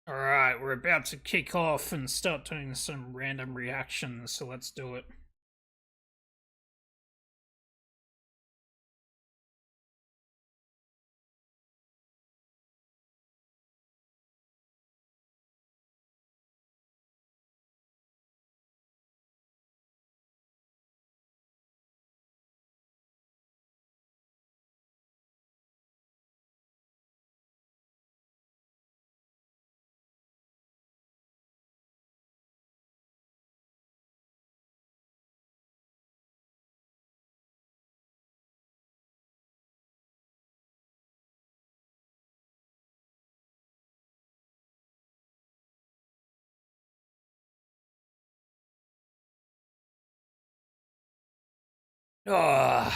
Alright, we're about to kick off and start doing some random reactions, so let's do it. Ah,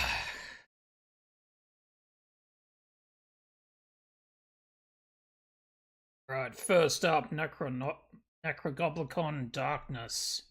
right, first up, Necrogoblicon Darkness.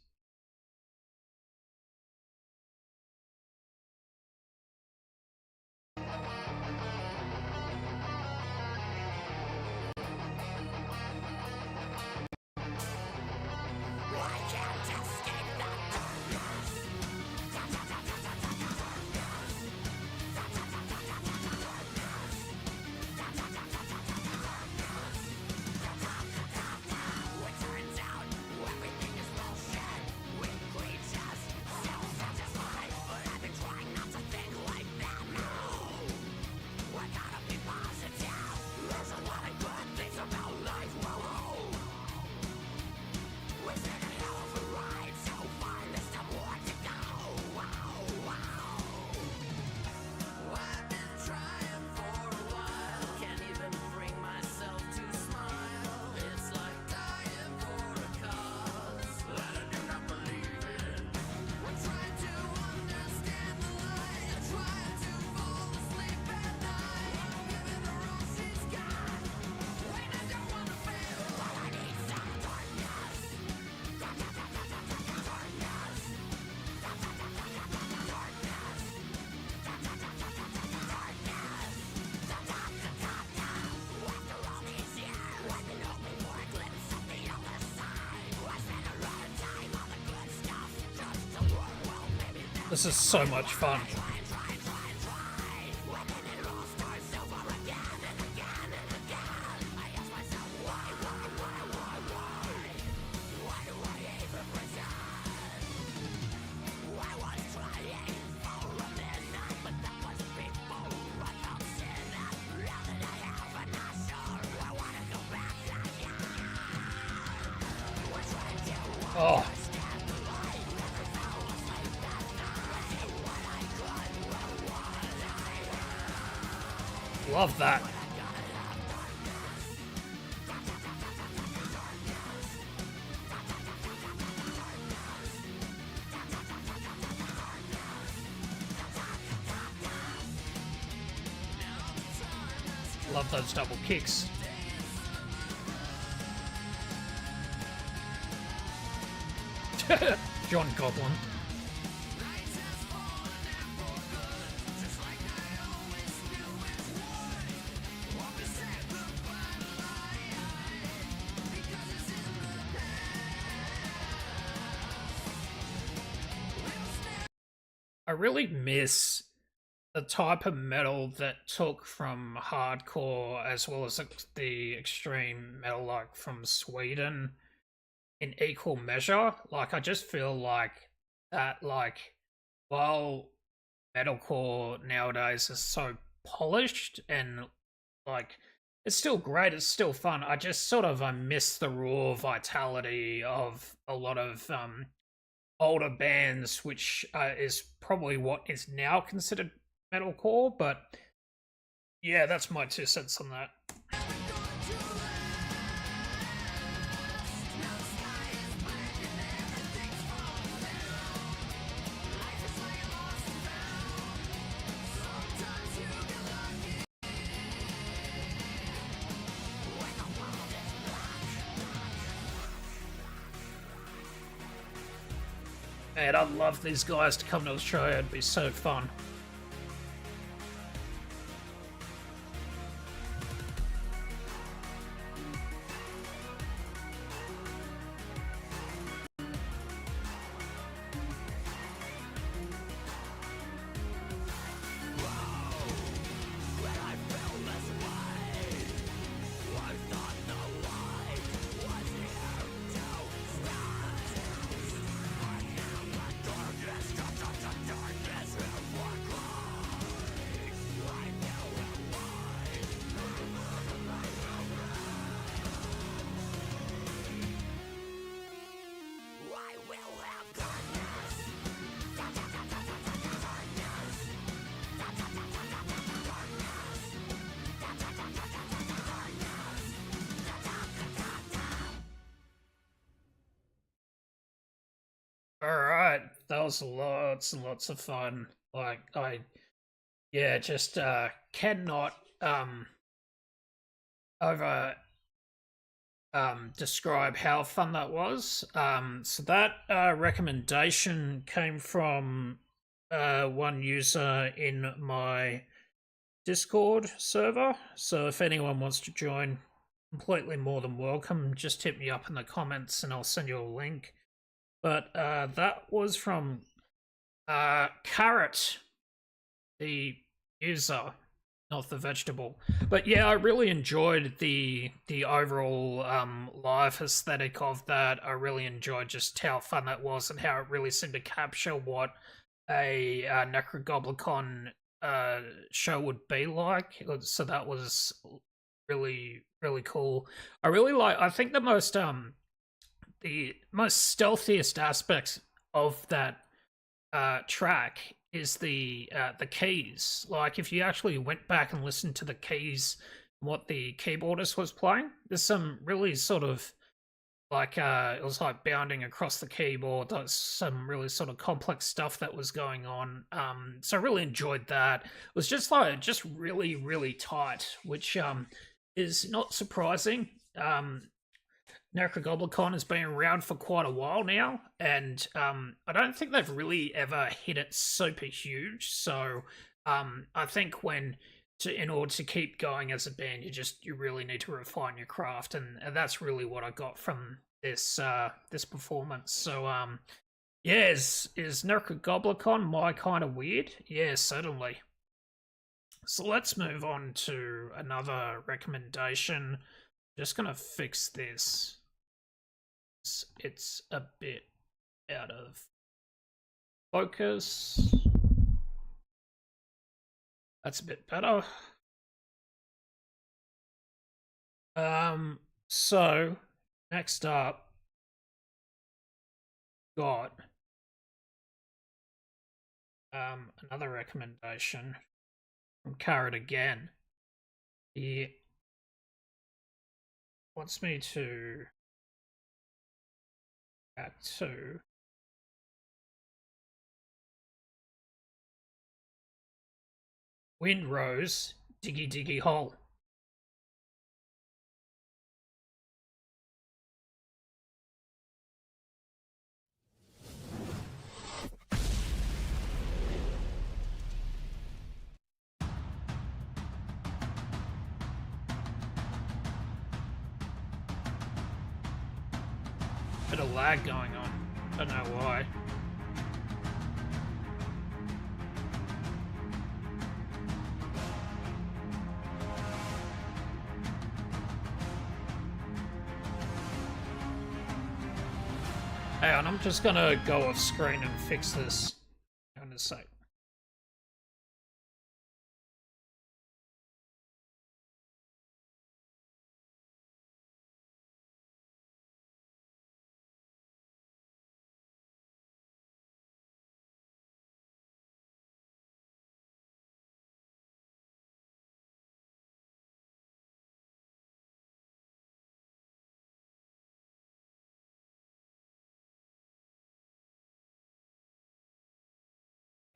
This is so much fun. Oh. Love that. Love those double kicks. John Goblin. I really miss the type of metal that took from hardcore as well as the extreme metal like from Sweden in equal measure. Like I just feel like that while metalcore nowadays is so polished and like it's still great, it's still fun. I just sort of I miss the raw vitality of a lot of older bands, which is probably what is now considered metalcore. But yeah, that's my 2 cents on that. Man, I'd love these guys to come to Australia. It'd be so fun. All right, that was lots and lots of fun. Like yeah, just cannot over describe how fun that was. So that recommendation came from one user in my Discord server. So if anyone wants to join, completely more than welcome. Just hit me up in the comments and I'll send you a link. But that was from Carrot, the user, not the vegetable. But yeah, I really enjoyed the overall live aesthetic of that. I really enjoyed just how fun that was and how it really seemed to capture what a Necrogoblicon show would be like. So that was really cool. I think the most stealthiest aspects of that track is the keys. Like if you actually went back and listened to the keys, what the keyboardist was playing, there's some really sort of like it was like bounding across the keyboard. That's some really sort of complex stuff that was going on. So I really enjoyed that. It was just really tight, which is not surprising. Necrogoblicon has been around for quite a while now, and I don't think they've really ever hit it super huge. So I think in order to keep going as a band, you really need to refine your craft, and that's really what I got from this performance. So yeah, is Necrogoblicon my kind of weird? Yeah, certainly. So let's move on to another recommendation. Just gonna fix this. It's a bit out of focus. That's a bit better. So next up, got another recommendation from Carrot again. He wants me to back to Windrose Diggy Hole. Bit of lag going on. Don't know why. Hang on, I'm just gonna go off screen and fix this in a sec.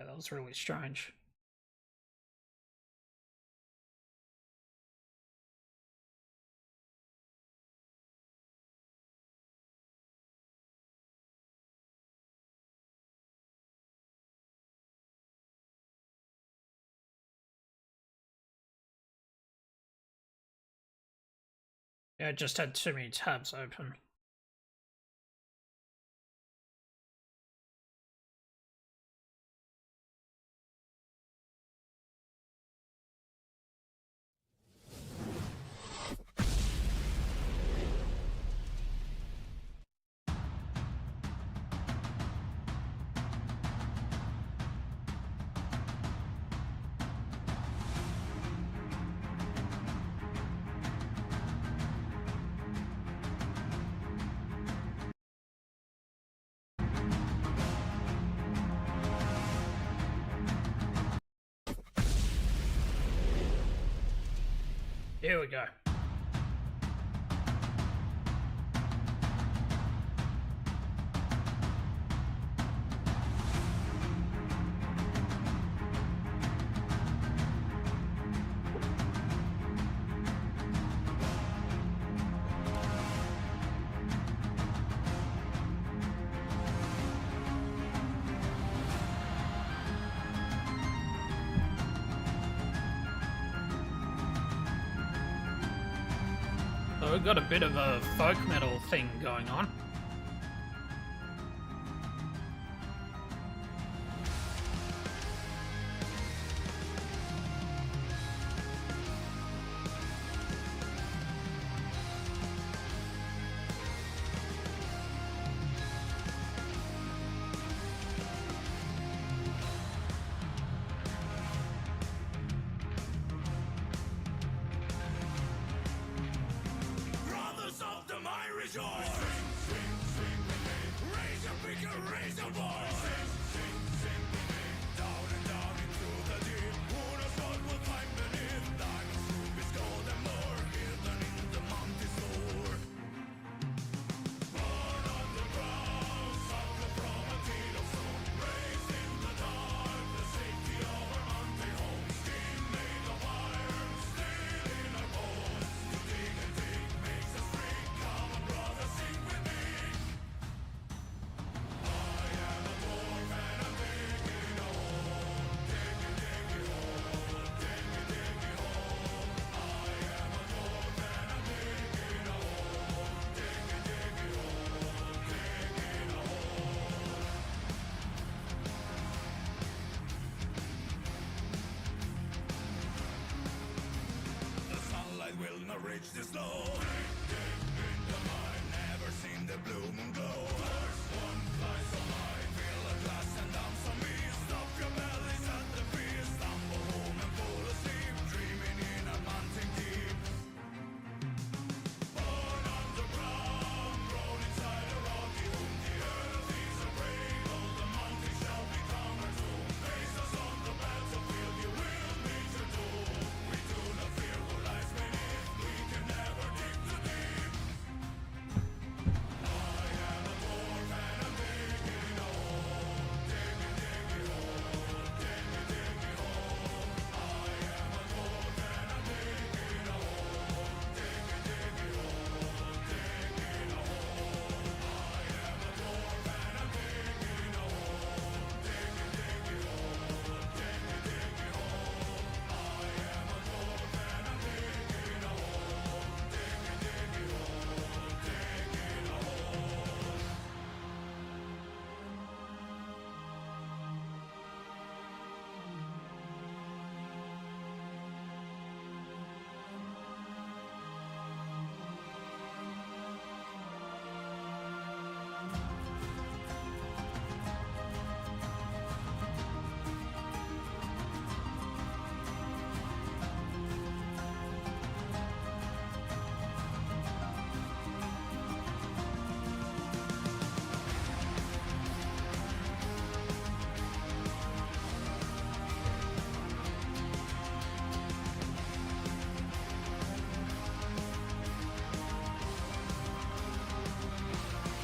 Yeah, that was really strange. Yeah, I just had too many tabs open. Here we go. we've got a bit of a folk metal thing going on.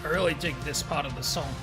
I really dig this part of the song.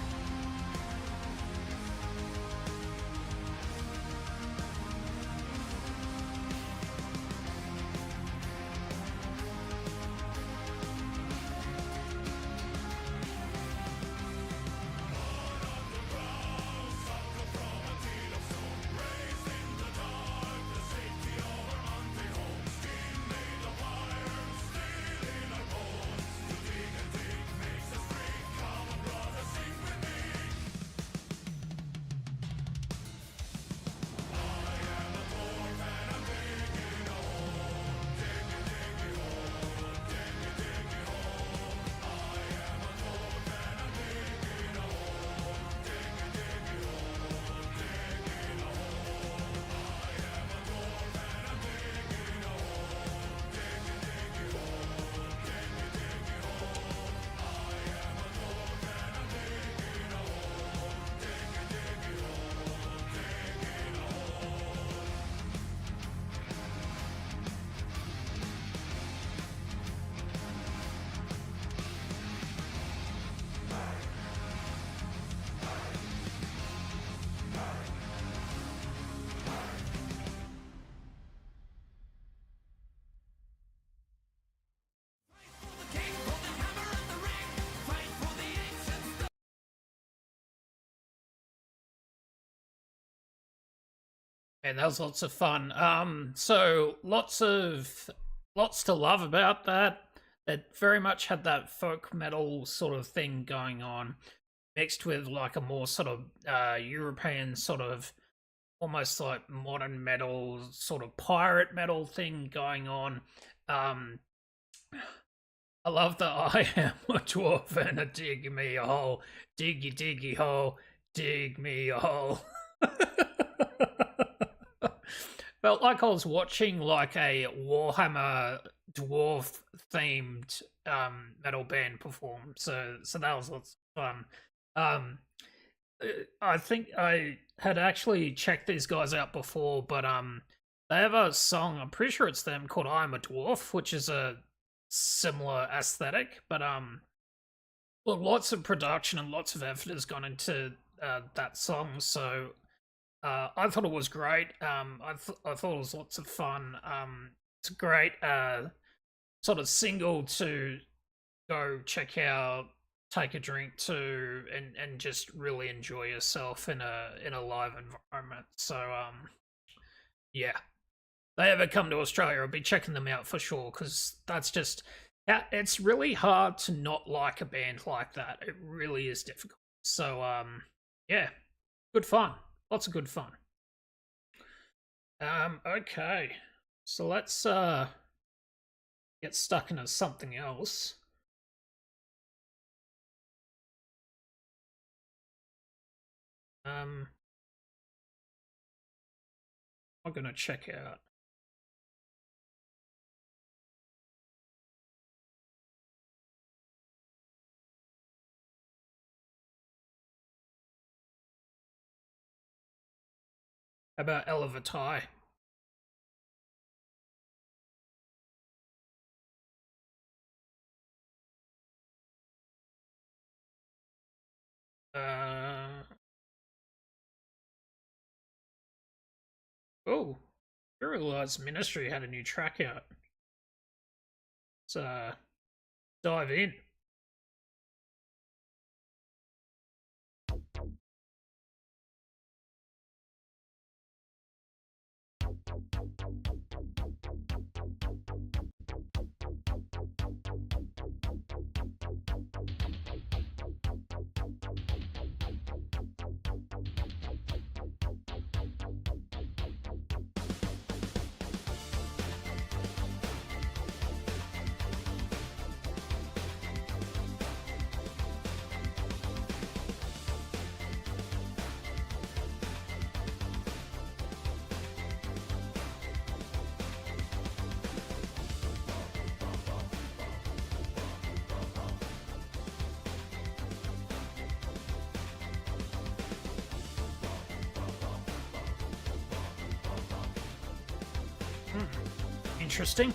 And that was lots of fun. So lots to love about that. It very much had that folk metal sort of thing going on, mixed with like a more sort of European sort of almost like modern metal, sort of pirate metal thing going on. Um, I love that I am a dwarf and a dig me a hole, diggy diggy hole, dig me a hole. Felt like I was watching like a Warhammer dwarf themed metal band perform. So that was lots of fun. Um, I think I had actually checked these guys out before, but they have a song. I'm pretty sure it's them called "I'm a Dwarf," which is a similar aesthetic, but well, lots of production and lots of effort has gone into that song. So I thought it was great. I thought it was lots of fun. It's a great sort of single to go check out, take a drink to, and just really enjoy yourself in a live environment. So yeah, they ever come to Australia, I'll be checking them out for sure, because that's just, yeah, it's really hard to not like a band like that. It really is difficult. So yeah, good fun. Lots of good fun. Okay. So let's get stuck into something else. I'm gonna check out. How about Elevatai? Uh oh, I realized Ministry had a new track out. Let's dive in. Interesting.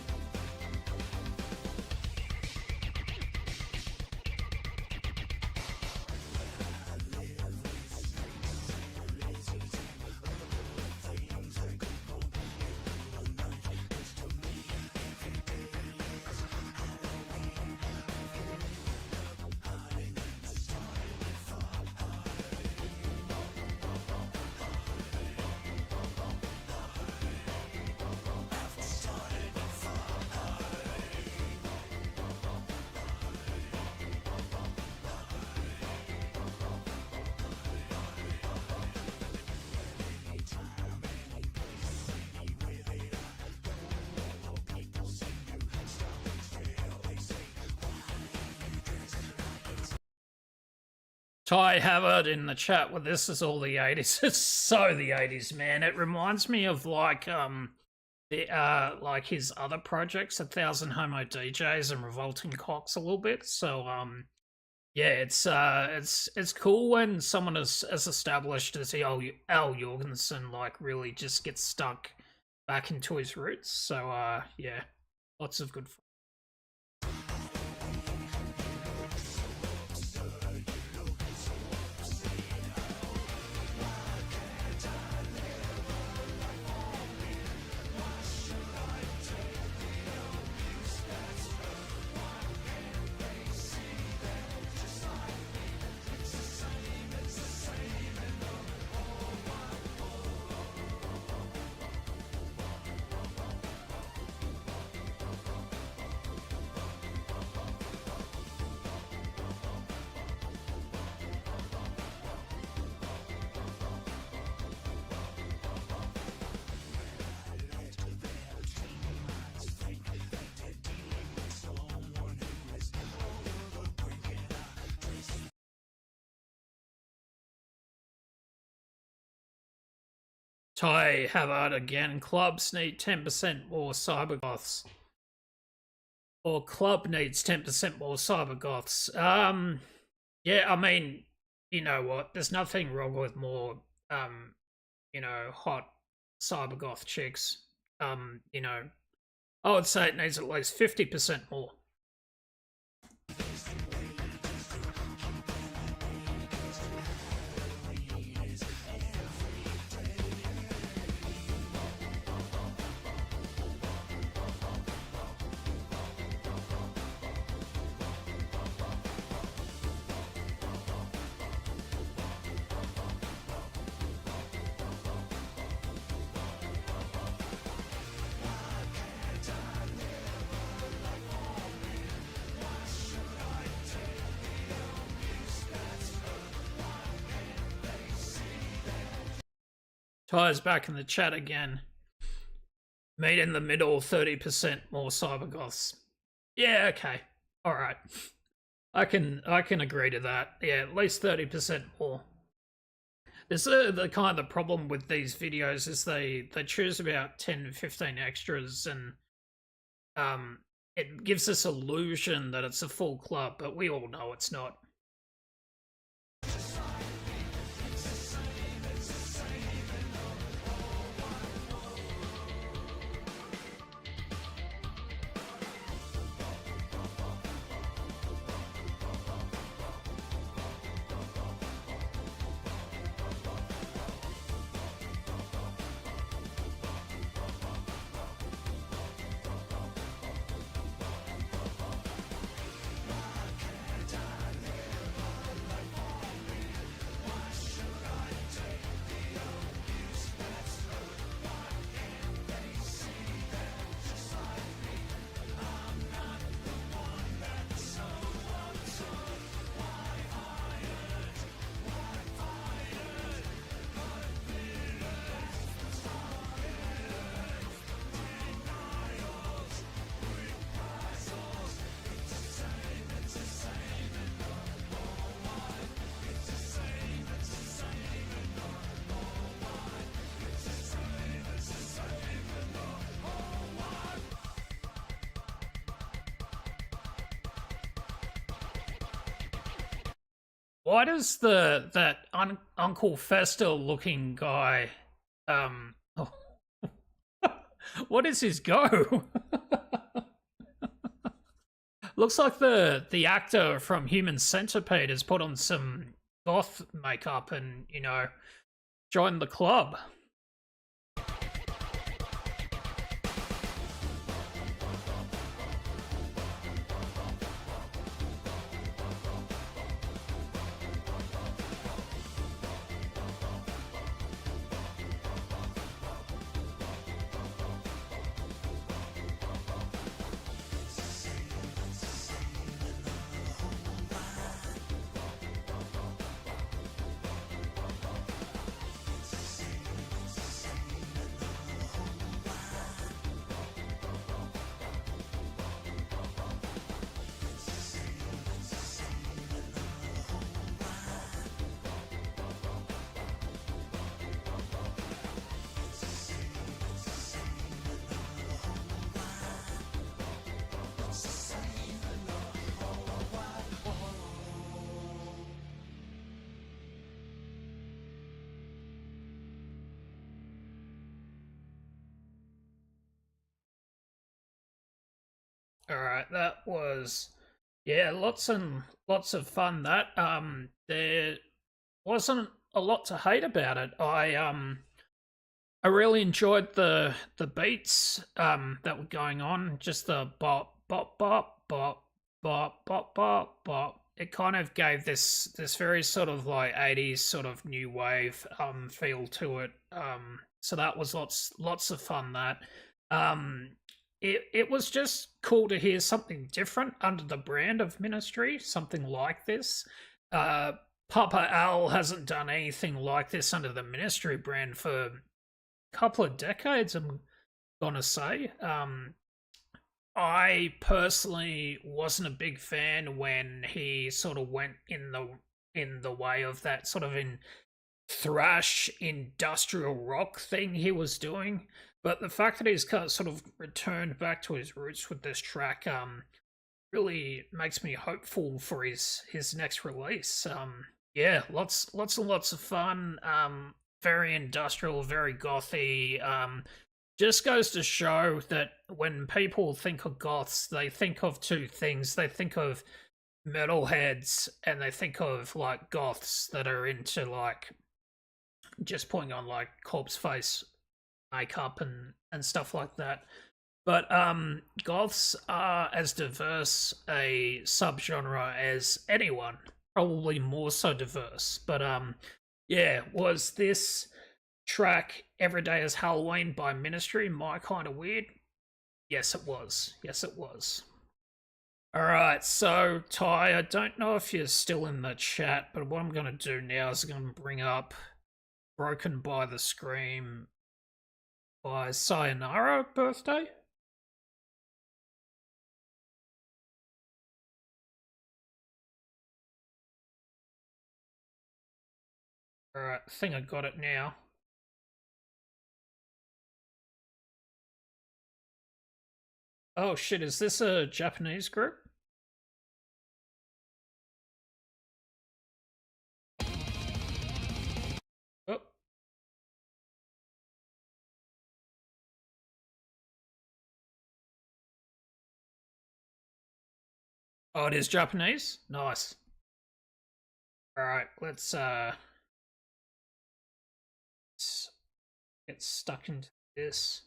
Ty Havard in the chat with this is all the 80s. It's so the 80s, man. It reminds me of like his other projects, A Thousand Homo DJs and Revolting Cocks a little bit. So yeah, it's cool when someone as established as Al Jorgensen like really just gets stuck back into his roots. So yeah, lots of good fun. Ty Havard again. Clubs need 10% more cybergoths. Or club needs 10% more cybergoths. Yeah, I mean, you know what? There's nothing wrong with more, hot cybergoth chicks. I would say it needs at least 50% more. Ty's back in the chat again. Meet in the middle, 30% more cybergoths. Yeah, okay. Alright. I can agree to that. Yeah, at least 30% more. This is the kind of the problem with these videos is they choose about 10, 15 extras and it gives this illusion that it's a full club, but we all know it's not. Why does that Uncle Fester looking guy what is his go? Looks like the actor from Human Centipede has put on some goth makeup and, joined the club. All right, that was lots and lots of fun. That there wasn't a lot to hate about it. I really enjoyed the beats that were going on, just the bop bop bop bop bop bop bop bop. It kind of gave this very sort of like 80s sort of new wave feel to it. So that was lots of fun. That it was just cool to hear something different under the brand of Ministry, something like this. Papa Al hasn't done anything like this under the Ministry brand for a couple of decades, I'm gonna say. I personally wasn't a big fan when he sort of went in the way of that sort of thrash industrial rock thing he was doing. But the fact that he's kind of sort of returned back to his roots with this track, really makes me hopeful for his next release. Yeah, lots and lots of fun. Very industrial, very gothy. Just goes to show that when people think of goths, they think of two things. They think of metalheads, and they think of like goths that are into like just putting on like corpse face makeup and stuff like that. But goths are as diverse a subgenre as anyone, probably more so diverse. But yeah, was this track Every Day is Halloween by Ministry my kind of weird? Yes, it was. Yes, it was. All right, so Ty, I don't know if you're still in the chat, but what I'm going to do now is I'm going to bring up Broken by the Scream by Sayonara Birthday. Alright, I think I got it now. Oh shit, is this a Japanese group? Oh. Oh, it is Japanese? Nice. Alright, let's get stuck into this.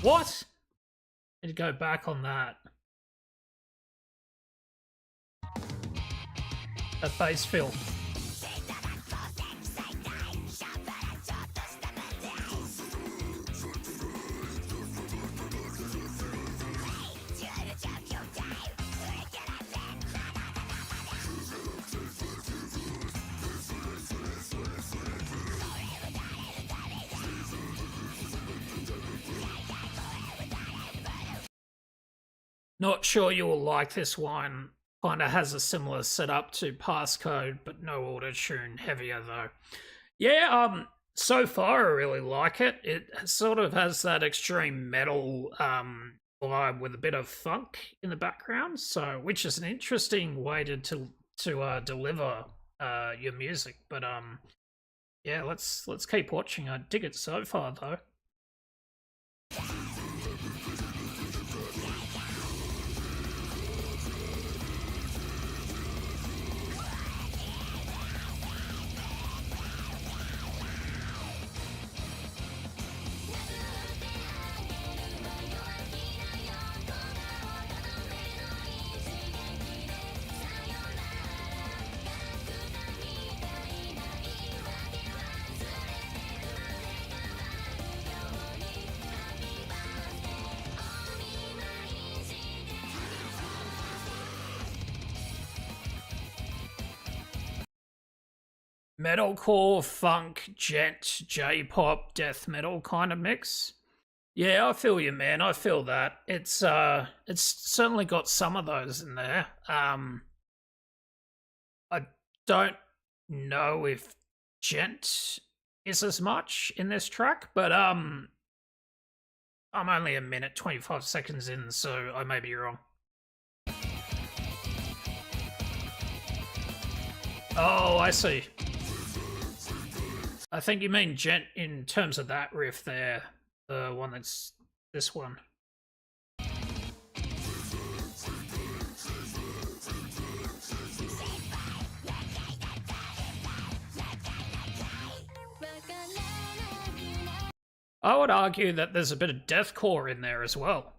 What? Need to go back on that. That bass fill. Not sure you will like this one. Kinda has a similar setup to Passcode, but no auto-tune, heavier though. Yeah, so far I really like it. It sort of has that extreme metal vibe with a bit of funk in the background, so which is an interesting way to deliver your music. But yeah, let's keep watching. I dig it so far though. Metalcore, funk, gent, J-pop, death metal kind of mix. Yeah, I feel you, man. I feel that. It's certainly got some of those in there. I don't know if gent is as much in this track, but I'm only a minute 25 seconds in, so I may be wrong. Oh, I see. I think you mean gent in terms of that riff there, the one that's this one. I would argue that there's a bit of deathcore in there as well.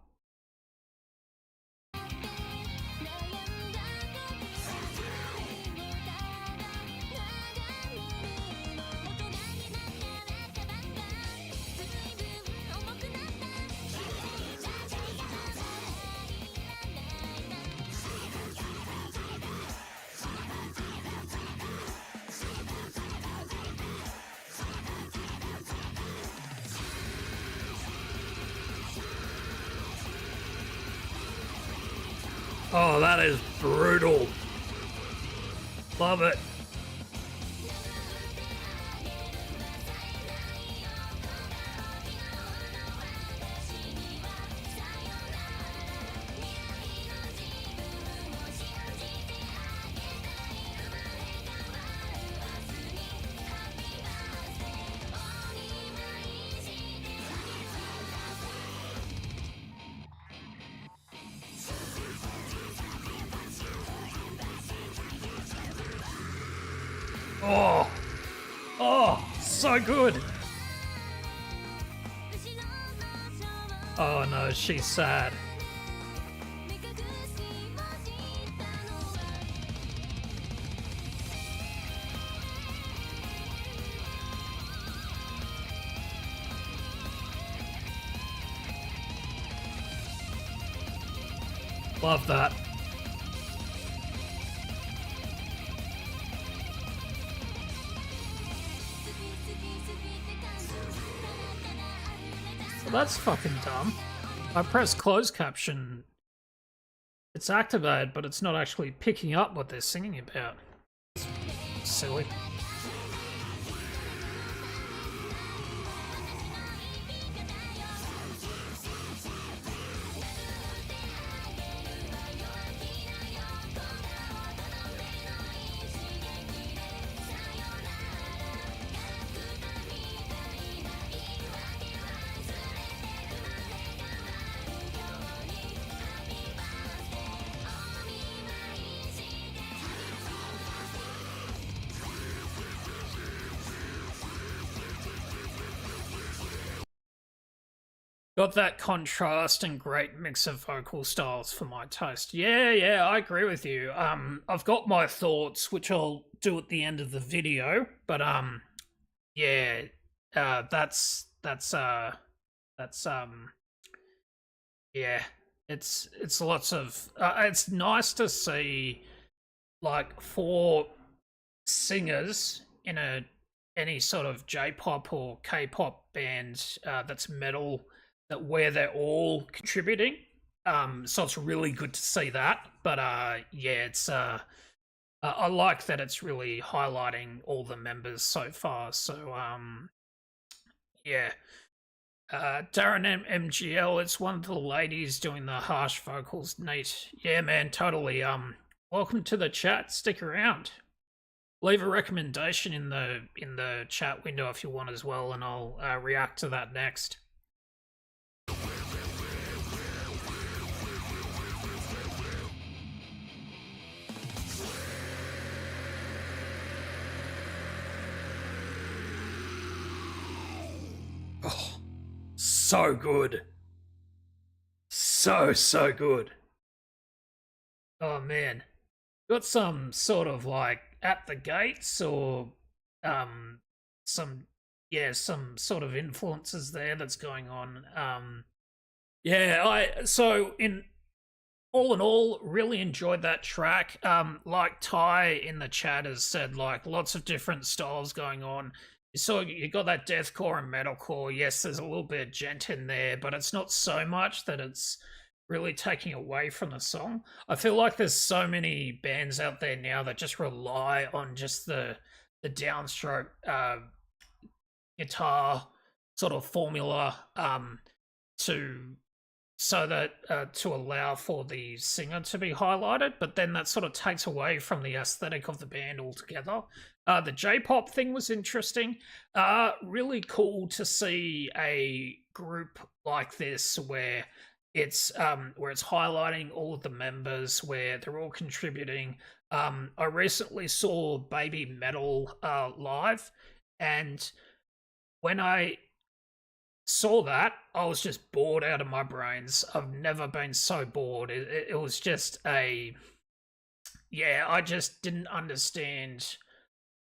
Oh, that is brutal. Love it. Oh, oh, so good. Oh no, she's sad. Love that. Well, that's fucking dumb. I press closed caption. It's activated, but it's not actually picking up what they're singing about. It's silly. Got that contrast and great mix of vocal styles for my taste. Yeah, I agree with you. I've got my thoughts, which I'll do at the end of the video, but yeah, that's yeah, it's lots of. It's nice to see like four singers in any sort of J-pop or K-pop band that's metal, that where they're all contributing. So it's really good to see that. But yeah, it's I like that it's really highlighting all the members so far. So yeah. Darren MGL, it's one of the ladies doing the harsh vocals. Neat. Yeah, man, totally. Welcome to the chat. Stick around. Leave a recommendation in the chat window if you want as well, and I'll react to that next. Oh, so good. So good. Oh man. Got some sort of like at the gates or some some sort of influences there that's going on. Yeah, I so in all, really enjoyed that track. Like Ty in the chat has said, like lots of different styles going on. So you got that deathcore and metalcore. Yes, there's a little bit of gent in there, but it's not so much that it's really taking away from the song. I feel like there's so many bands out there now that just rely on just the downstroke guitar sort of formula to so that to allow for the singer to be highlighted, but then that sort of takes away from the aesthetic of the band altogether. The J-pop thing was interesting. Really cool to see a group like this where it's highlighting all of the members, where they're all contributing. I recently saw Baby Metal live, and when I saw that, I was just bored out of my brains. I've never been so bored. It was just I just didn't understand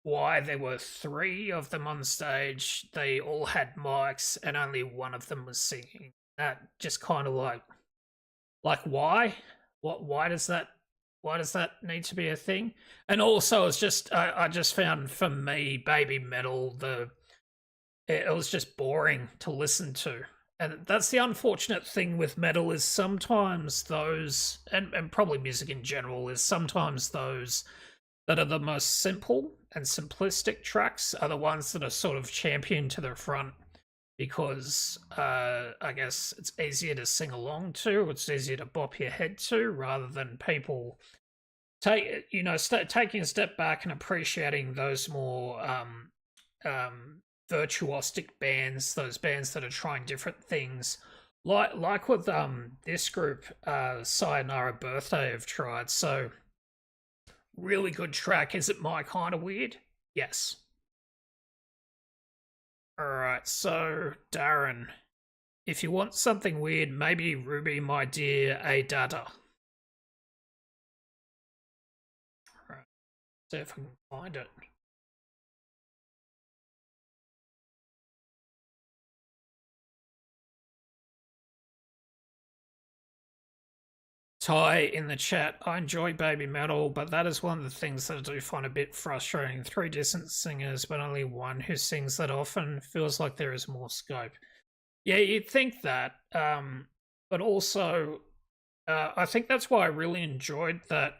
why there were three of them on stage. They all had mics and only one of them was singing. That just kind of like why? Why does that need to be a thing? And also it's just I just found, for me, Baby Metal, it was just boring to listen to. And that's the unfortunate thing with metal is sometimes those, and probably music in general, is sometimes those that are the most simple and simplistic tracks are the ones that are sort of championed to the front because I guess it's easier to sing along to, it's easier to bop your head to, rather than people taking a step back and appreciating those more virtuosic bands, those bands that are trying different things. Like with this group, Sayonara Birthday have tried. So really good track. Is it my kind of weird? Yes. Alright, so Darren, if you want something weird, maybe Ruby My Dear A Dada. Alright, see if I can find it. Ty in the chat, I enjoy baby metal, but that is one of the things that I do find a bit frustrating. 3 decent singers, but only one who sings that often. Feels like there is more scope. Yeah, you'd think that. But also, I think that's why I really enjoyed that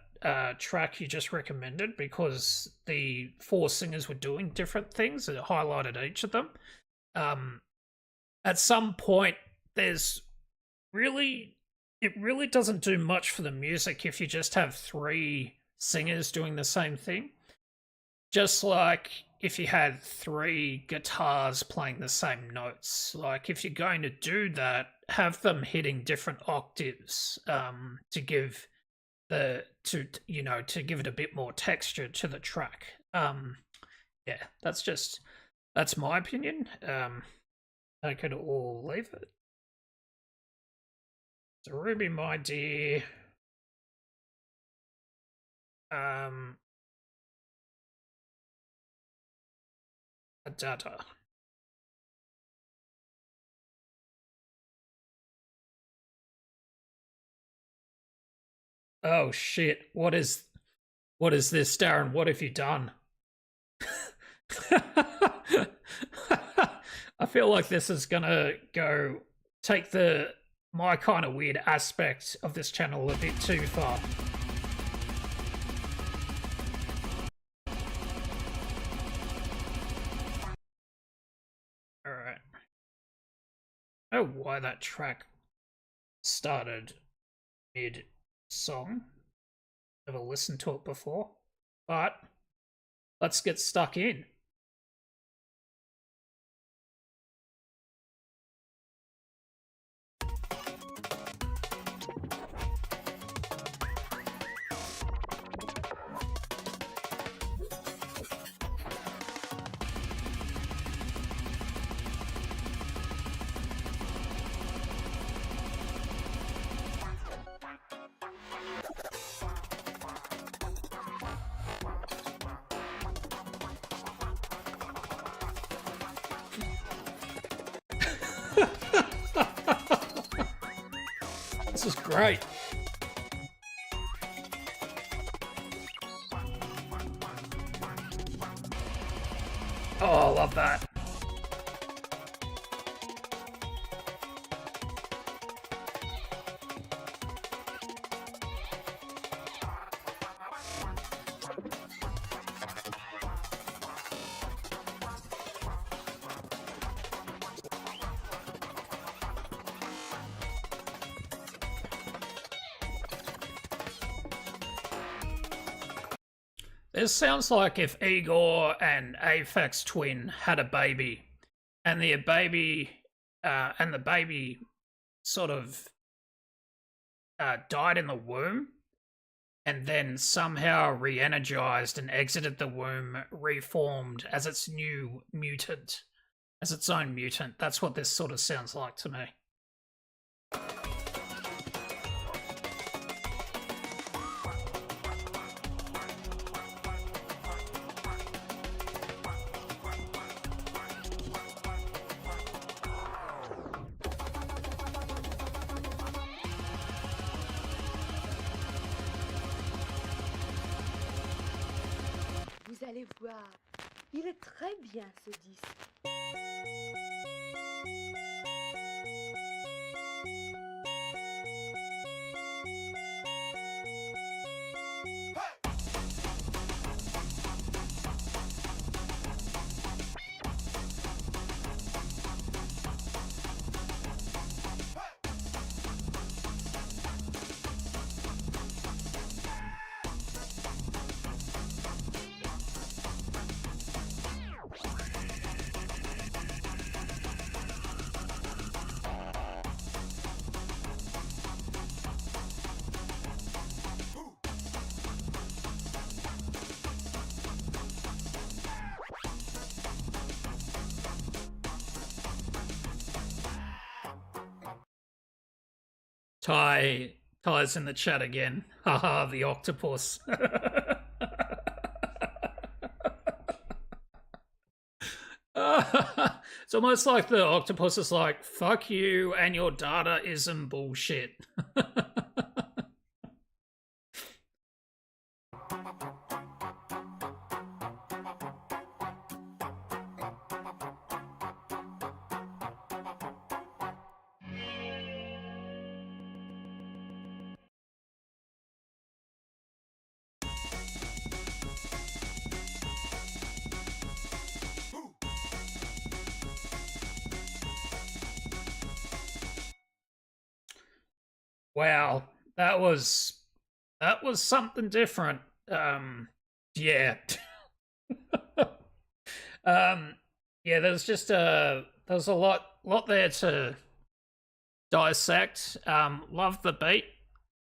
track you just recommended, because the 4 singers were doing different things. It highlighted each of them. At some point, it really doesn't do much for the music if you just have 3 singers doing the same thing. Just like if you had 3 guitars playing the same notes. Like if you're going to do that, have them hitting different octaves to give it a bit more texture to the track. Yeah, that's my opinion. I could all leave it. So Ruby, my dear. Data. Oh shit! What is this, Darren? What have you done? I feel like this is gonna take my kind of weird aspect of this channel a bit too far. Alright. I don't know why that track started mid-song. Never listened to it before. But let's get stuck in. This is great. Oh, I love that. This sounds like if Igor and Aphex Twin had a baby, and the baby sort of died in the womb, and then somehow re-energized and exited the womb, reformed as its new mutant, as its own mutant. That's what this sort of sounds like to me. Vous allez voir, il est très bien ce disque. Ty's in the chat again. Haha, the octopus. It's almost like the octopus is like, fuck you and your data isn't bullshit. Wow, that was something different. Yeah. Yeah, there's just there's a lot there to dissect. Love the beat.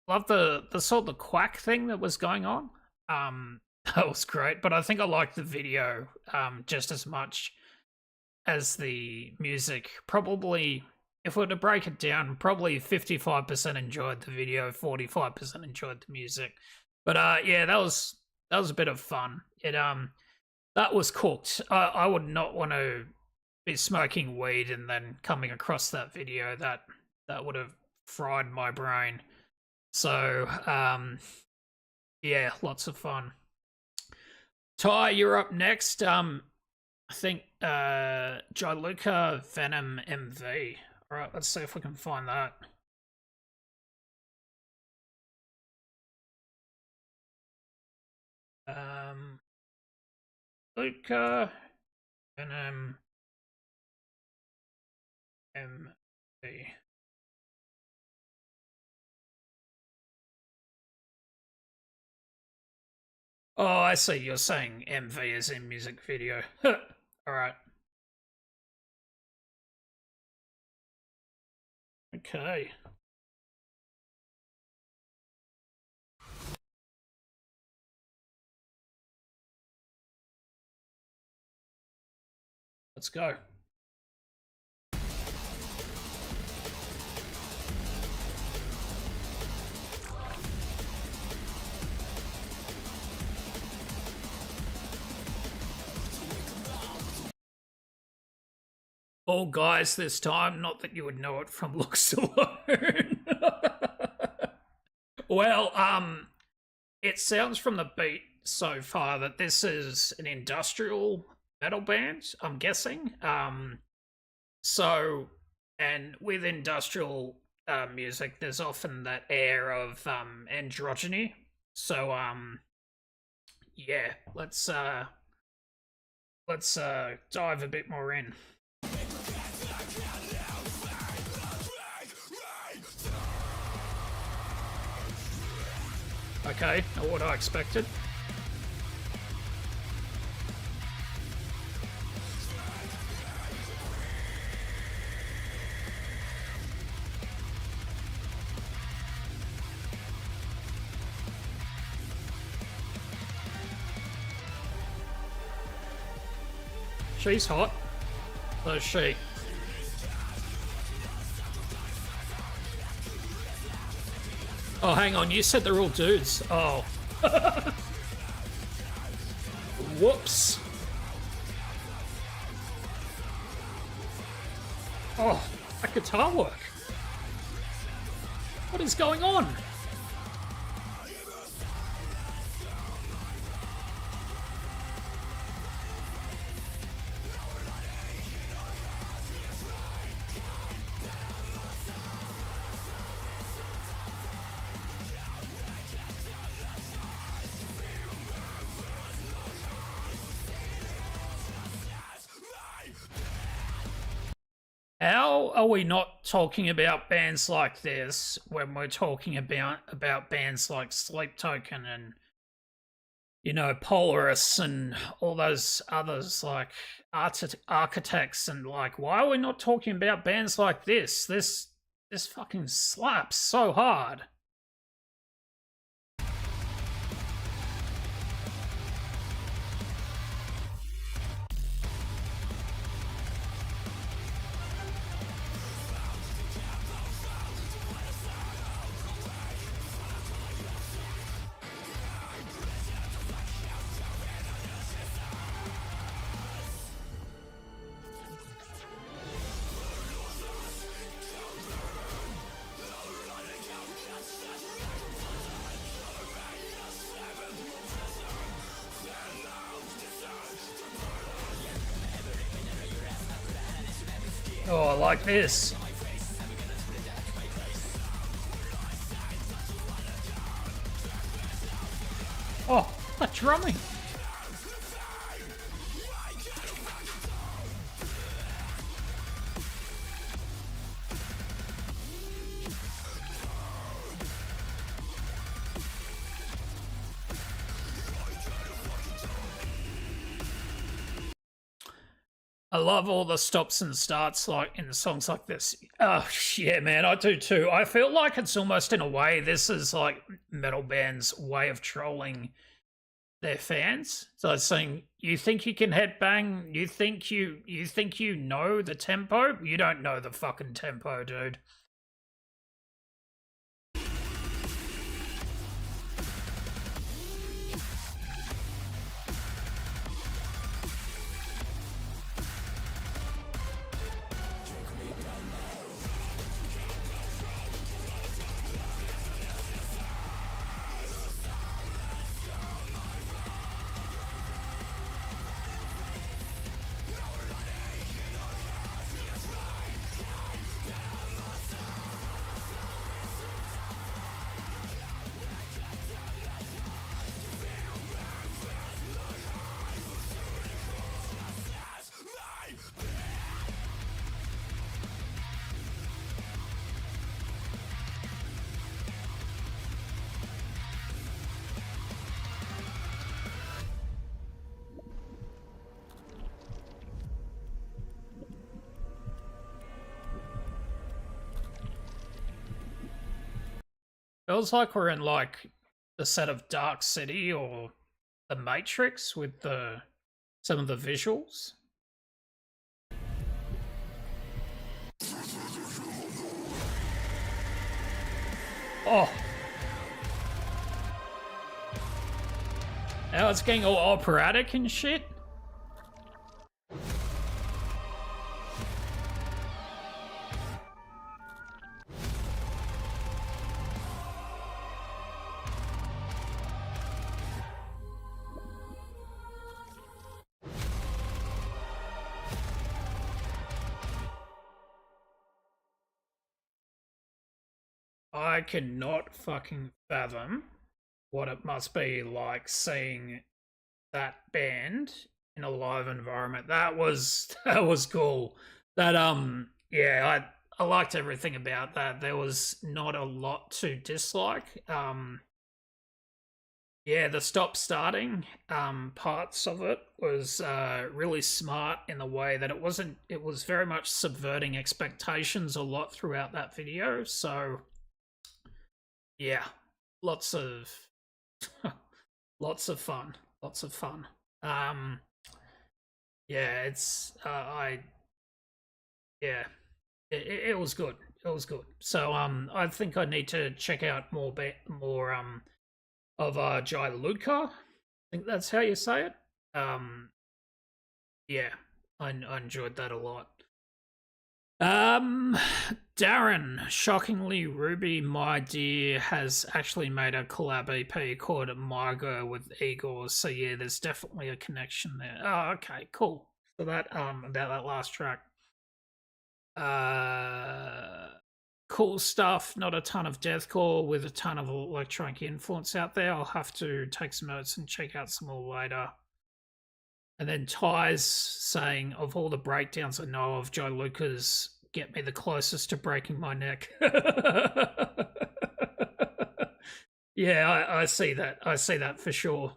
Love the sort of quack thing that was going on. That was great, but I think I liked the video just as much as the music. Probably, if we were to break it down, probably 55% enjoyed the video, 45% enjoyed the music. But yeah, that was a bit of fun. It that was cooked. I would not want to be smoking weed and then coming across that video. That would have fried my brain. So yeah, lots of fun. Ty, you're up next. I think Gianluca Venom MV. All right, let's see if we can find that. Luca Venom MV. Oh, I see. You're saying MV is in music video. All right. Okay. Let's go. All guys this time, not that you would know it from looks alone. Well, it sounds from the beat so far that this is an industrial metal band, I'm guessing. So, and with industrial music, there's often that air of androgyny. So, yeah, let's dive a bit more in. Okay, not what I expected. She's hot. So is she. Oh, hang on. You said they're all dudes. Oh. Whoops. Oh, that guitar work. What is going on? How are we not talking about bands like this when we're talking about bands like Sleep Token and, you know, Polaris and all those others like Architects, and like, why are we not talking about bands like this? This fucking slaps so hard. like this. Oh, that drumming. I love all the stops and starts like in songs like this. Oh yeah, man, I do too. I feel like it's almost in a way this is like metal bands' way of trolling their fans. So it's saying, you think you can headbang, you think you know the tempo? You don't know the fucking tempo, dude. Feels like we're in like the set of Dark City or the Matrix with the some of the visuals. Oh, now it's getting all operatic and shit. I cannot fucking fathom what it must be like seeing that band in a live environment. That was cool. That yeah, I liked everything about that. There was not a lot to dislike. Yeah, the stop starting parts of it was really smart in the way that it was very much subverting expectations a lot throughout that video. So yeah, lots of lots of fun. Lots of fun. Um yeah, it's I yeah, it was good. It was good. So I think I need to check out more of Jai Ludka. I think that's how you say it. Um yeah, I enjoyed that a lot. Um, Darren, shockingly, Ruby, my dear, has actually made a collab EP called My Girl with Igor. So yeah, there's definitely a connection there. Oh, okay, cool. So that about that last track. Cool stuff. Not a ton of deathcore with a ton of electronic influence out there. I'll have to take some notes and check out some more later. And then Ty's saying, of all the breakdowns I know of, Joe Lucas get me the closest to breaking my neck. Yeah, I see that. I see that for sure.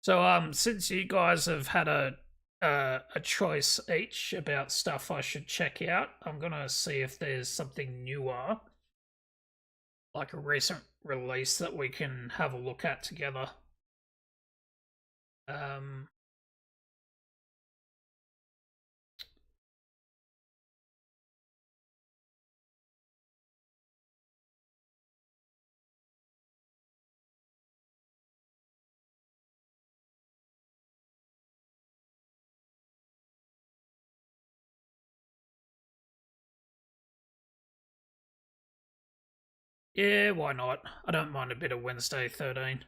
So, since you guys have had a choice each about stuff I should check out, I'm gonna see if there's something newer, like a recent release that we can have a look at together. Um, yeah, why not? I don't mind a bit of Wednesday 13.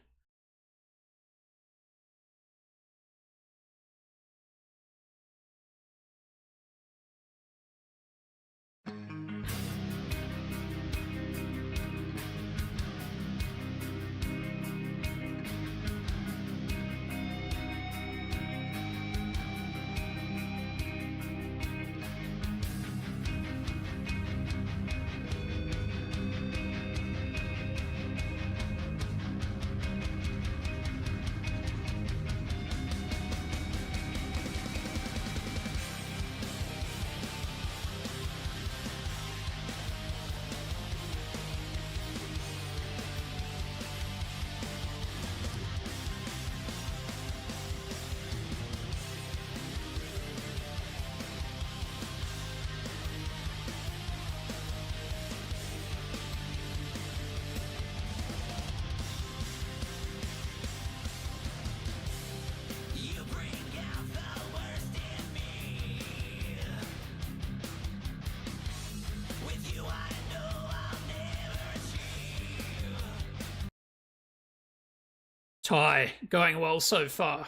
Ty, going well so far.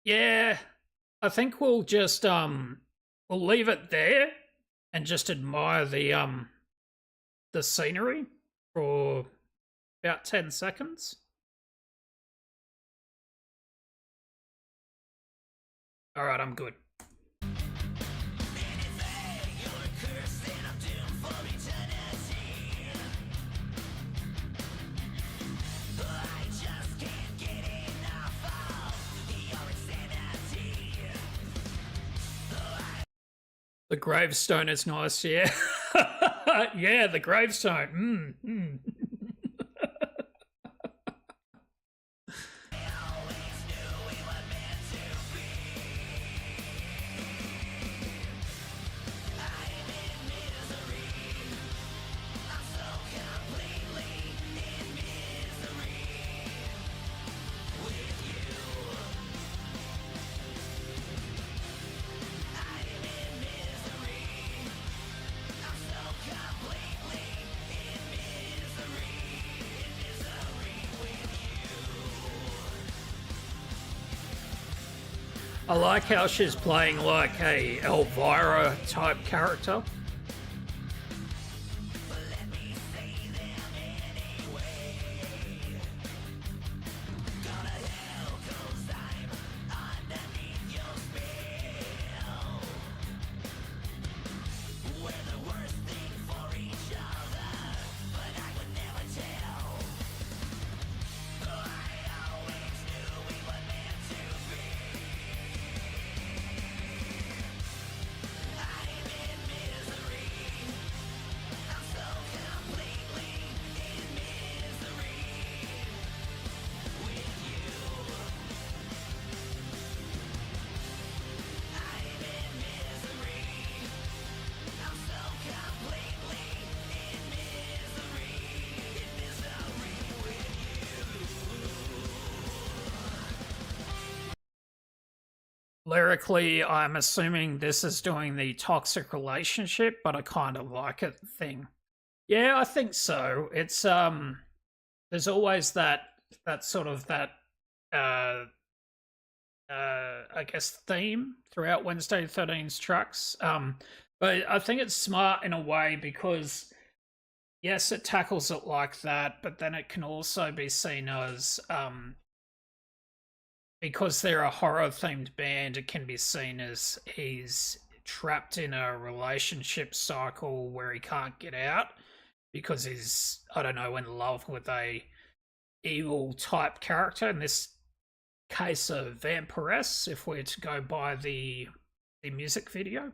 Yeah, I think we'll just we'll leave it there and just admire the scenery for about 10 seconds. All right, I'm good. The gravestone is nice, yeah. Yeah, the gravestone. I like how she's playing like a Elvira type character. Lyrically, I'm assuming this is doing the toxic relationship, but I kind of like it thing. Yeah, I think so. It's there's always that sort of that uh I guess theme throughout Wednesday 13's tracks. But I think it's smart in a way because yes, it tackles it like that, but then it can also be seen as because they're a horror themed band, it can be seen as he's trapped in a relationship cycle where he can't get out because he's, I don't know, in love with a evil type character. In this case, a vampiress, if we're to go by the music video.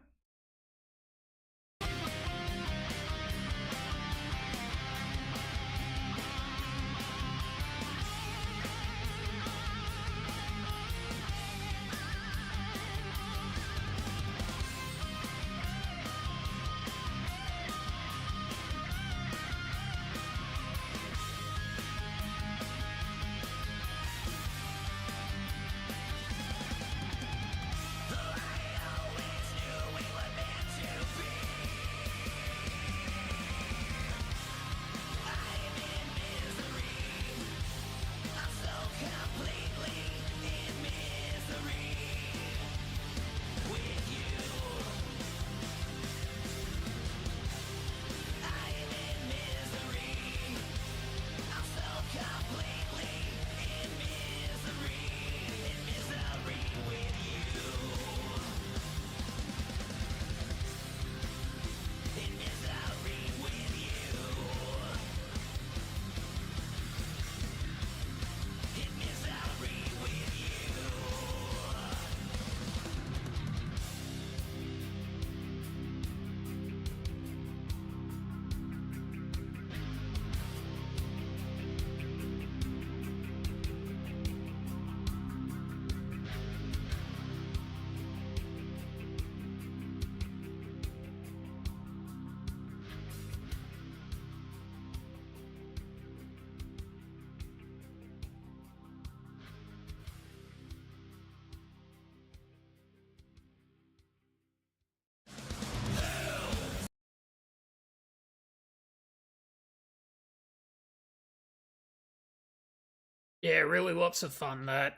Yeah, really lots of fun. That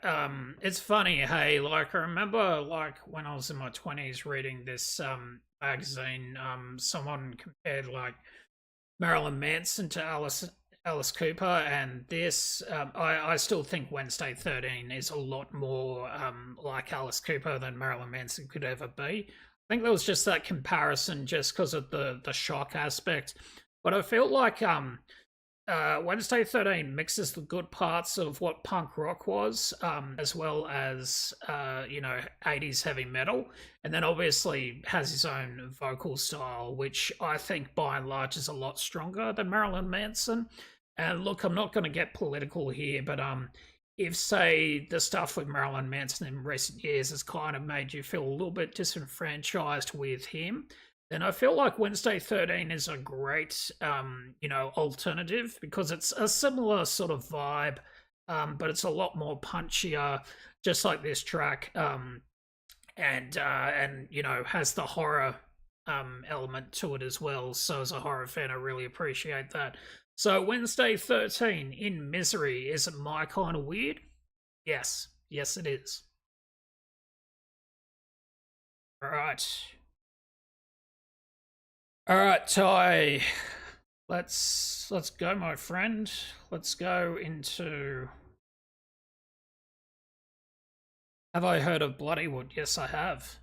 it's funny. Hey, like I remember, like when I was in my 20s, reading this magazine. Someone compared like Marilyn Manson to Alice Cooper, and this I still think Wednesday 13 is a lot more like Alice Cooper than Marilyn Manson could ever be. I think there was just that comparison just because of the shock aspect, but I feel like Wednesday 13 mixes the good parts of what punk rock was, as well as, 80s heavy metal. And then obviously has his own vocal style, which I think by and large is a lot stronger than Marilyn Manson. And look, I'm not going to get political here, but if, say, the stuff with Marilyn Manson in recent years has kind of made you feel a little bit disenfranchised with him, then I feel like Wednesday 13 is a great, alternative because it's a similar sort of vibe, but it's a lot more punchier, just like this track, and has the horror element to it as well. So as a horror fan, I really appreciate that. So Wednesday 13 in Misery, is it my kind of weird? Yes, yes, it is. All right. All right, Ty. Let's go, my friend. Let's go into. Have I heard of Bloodywood? Yes, I have.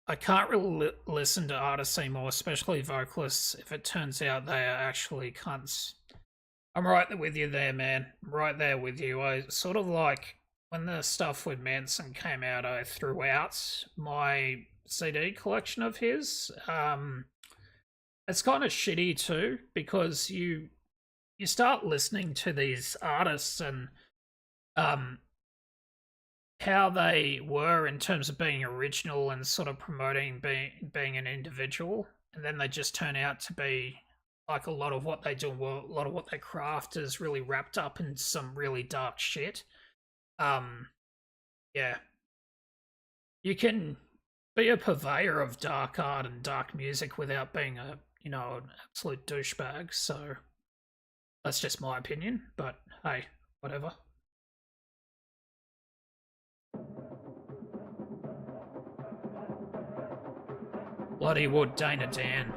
I can't really listen to artists anymore, especially vocalists, if it turns out they are actually cunts. I'm right there with you there, man. I'm right there with you. I sort of like when the stuff with Manson came out, I threw out my CD collection of his. It's kind of shitty too because you start listening to these artists and um how they were in terms of being original and sort of promoting being an individual, and then they just turn out to be like a lot of what they do, a lot of what they craft is really wrapped up in some really dark shit. Um, yeah, you can be a purveyor of dark art and dark music without being an absolute douchebag. So that's just my opinion. But hey, whatever. Bloody wood, Dana Dan.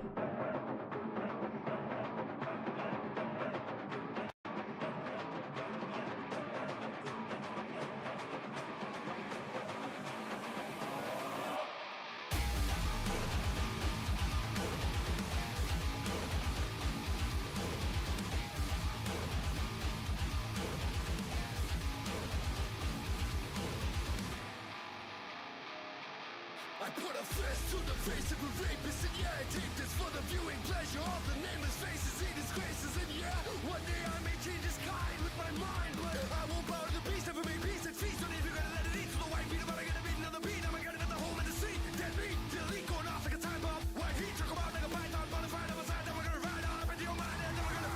I put a fist to the face of a rapist, and yeah, I take this for the viewing pleasure of the nameless faces he disgraces. And yeah, one day I may change his kind with my mind, but I won't bow to the beast, never make peace and feast. Don't even gonna let it eat to the white beat, but I gotta beat another beat. I'm gonna get the home in the seat. Dead meat, delete, going off like a time bomb. White heat, chuck him out like a python, bonafide on my side. Then we're gonna ride up into your mind, and then we're gonna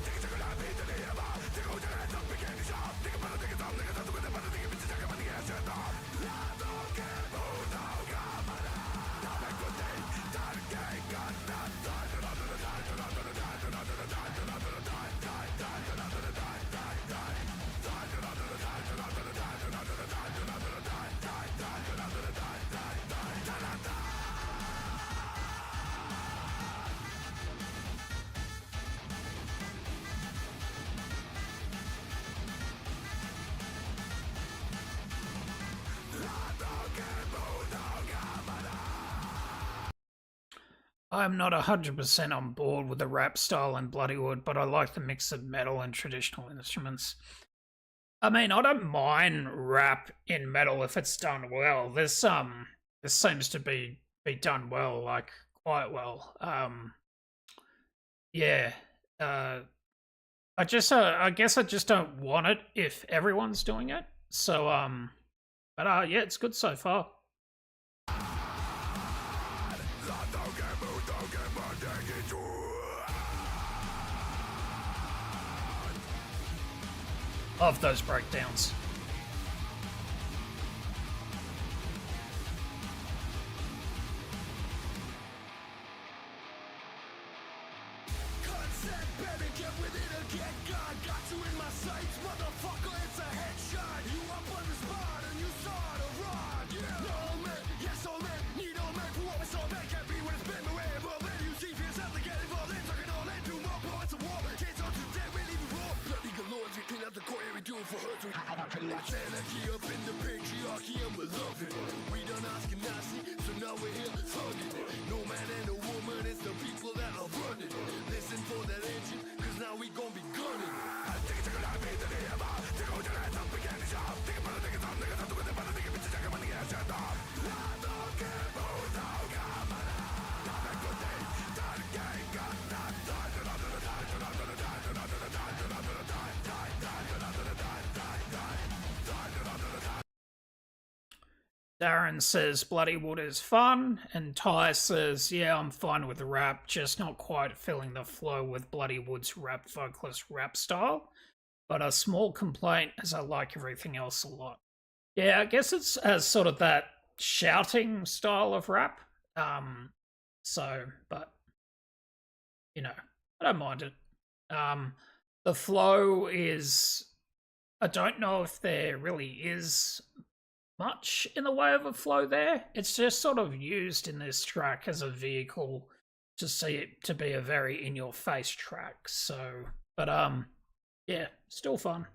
take a second, I beat the name of. Take a hold your hands up, begin to shop. Think about it, think it's up, think it's up, think it's up, think it's up, think it's up, think it's up. I don't care, move now, come on. I'm not 100% on board with the rap style in Bloodywood, but I like the mix of metal and traditional instruments. I mean, I don't mind rap in metal if it's done well. This seems to be done well, like quite well. Yeah. I guess I just don't want it if everyone's doing it. So but yeah, it's good so far. Love those breakdowns. get with it again. God got you in my sights, motherfucker, it's a headshot. You up on the spot and you start to run. Yeah, no man, yes all man, need all man for what we saw. Man can't be when it's been away. Well then you see for yourself to get involved in talking all in. Do more points of war. Kids on today, we leave it raw. Bloody galore, we clean up the core, we do it for her too. It's anarchy up in the patriarchy and we love it. We done asking nasty, so now we're here thugging it. No man and no woman, it's the people that are running. Listen for that engine, cause now we gon' be gunning. I think it's a good idea that they have. Take out your hands up, begin the job. Think about it, think it's up, think it's up, think it's up, think it's up, think it's up, think Darren says Bloodywood is fun, and Ty says, yeah, I'm fine with rap, just not quite feeling the flow with Bloodywood's rap vocalist rap style. But a small complaint, as I like everything else a lot. Yeah, I guess it's as sort of that shouting style of rap. But you know, I don't mind it. The flow is, I don't know if there really is much in the way of a flow there. It's just sort of used in this track as a vehicle to see it to be a very in-your-face track. So, but yeah, still fun.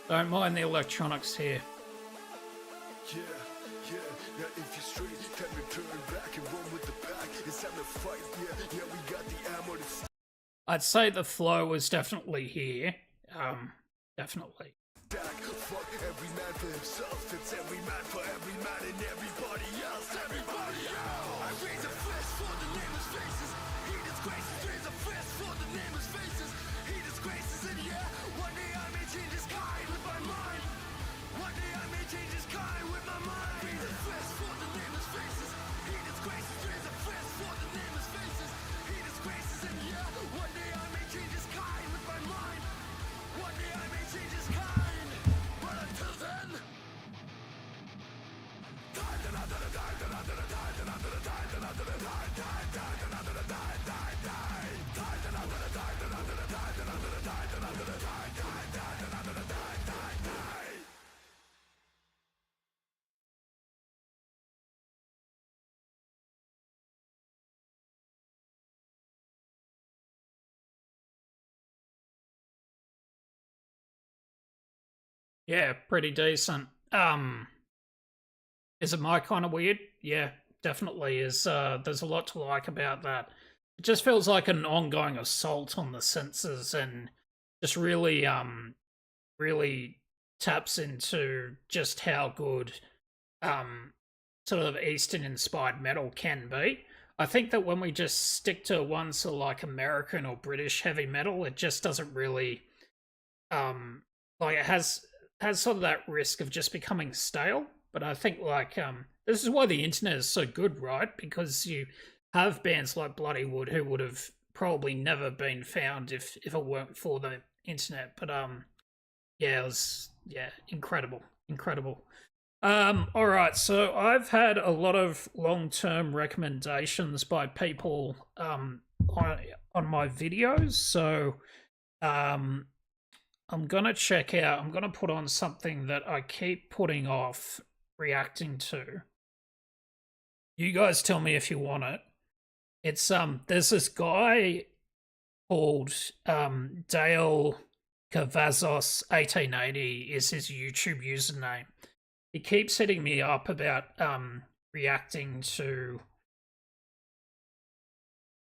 Don't mind the electronics here. yeah, now if you're straight, time to turn back and run with the pack. It's time to fight, yeah, we got the ammo to I'd say the flow was definitely here. Definitely. stack. Fuck every man for himself, it's every man for every man and everybody else, I raise a fist for the nameless faces. He disgraces, raise a fist for the nameless faces. He disgraces, and yeah, one day I may change his kind with my mind. One day I may change his kind with my mind. Raise a fist for the nameless faces. He disgraces, raise a fist for the nameless faces. He disgraces, and yeah, one day I may change his kind with my mind. One day I may change his kind, but until then. Yeah, pretty decent. Is it my kind of weird? Yeah, definitely is. There's a lot to like about that. It just feels like an ongoing assault on the senses and just really, really taps into just how good, sort of Eastern inspired metal can be. I think that when we just stick to one sort of like American or British heavy metal, it just doesn't really, like it has sort of that risk of just becoming stale. But I think like this is why the internet is so good, right? Because you have bands like Bloodywood who would have probably never been found if it weren't for the internet. But yeah, it was incredible. All right, so I've had a lot of long-term recommendations by people on my videos. So I'm gonna check out. I'm gonna put on something that I keep putting off reacting to. You guys tell me if you want it. It's there's this guy called Dale Cavazos 1880 is his YouTube username. He keeps hitting me up about reacting to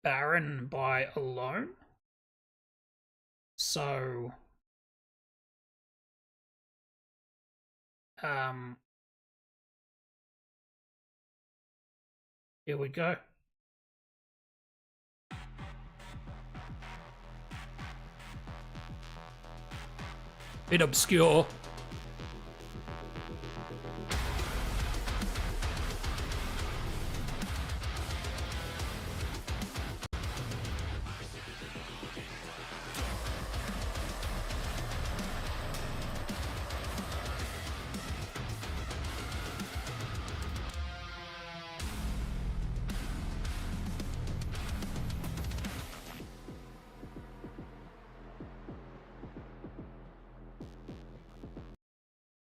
Baron by Alone. So here we go. Bit obscure.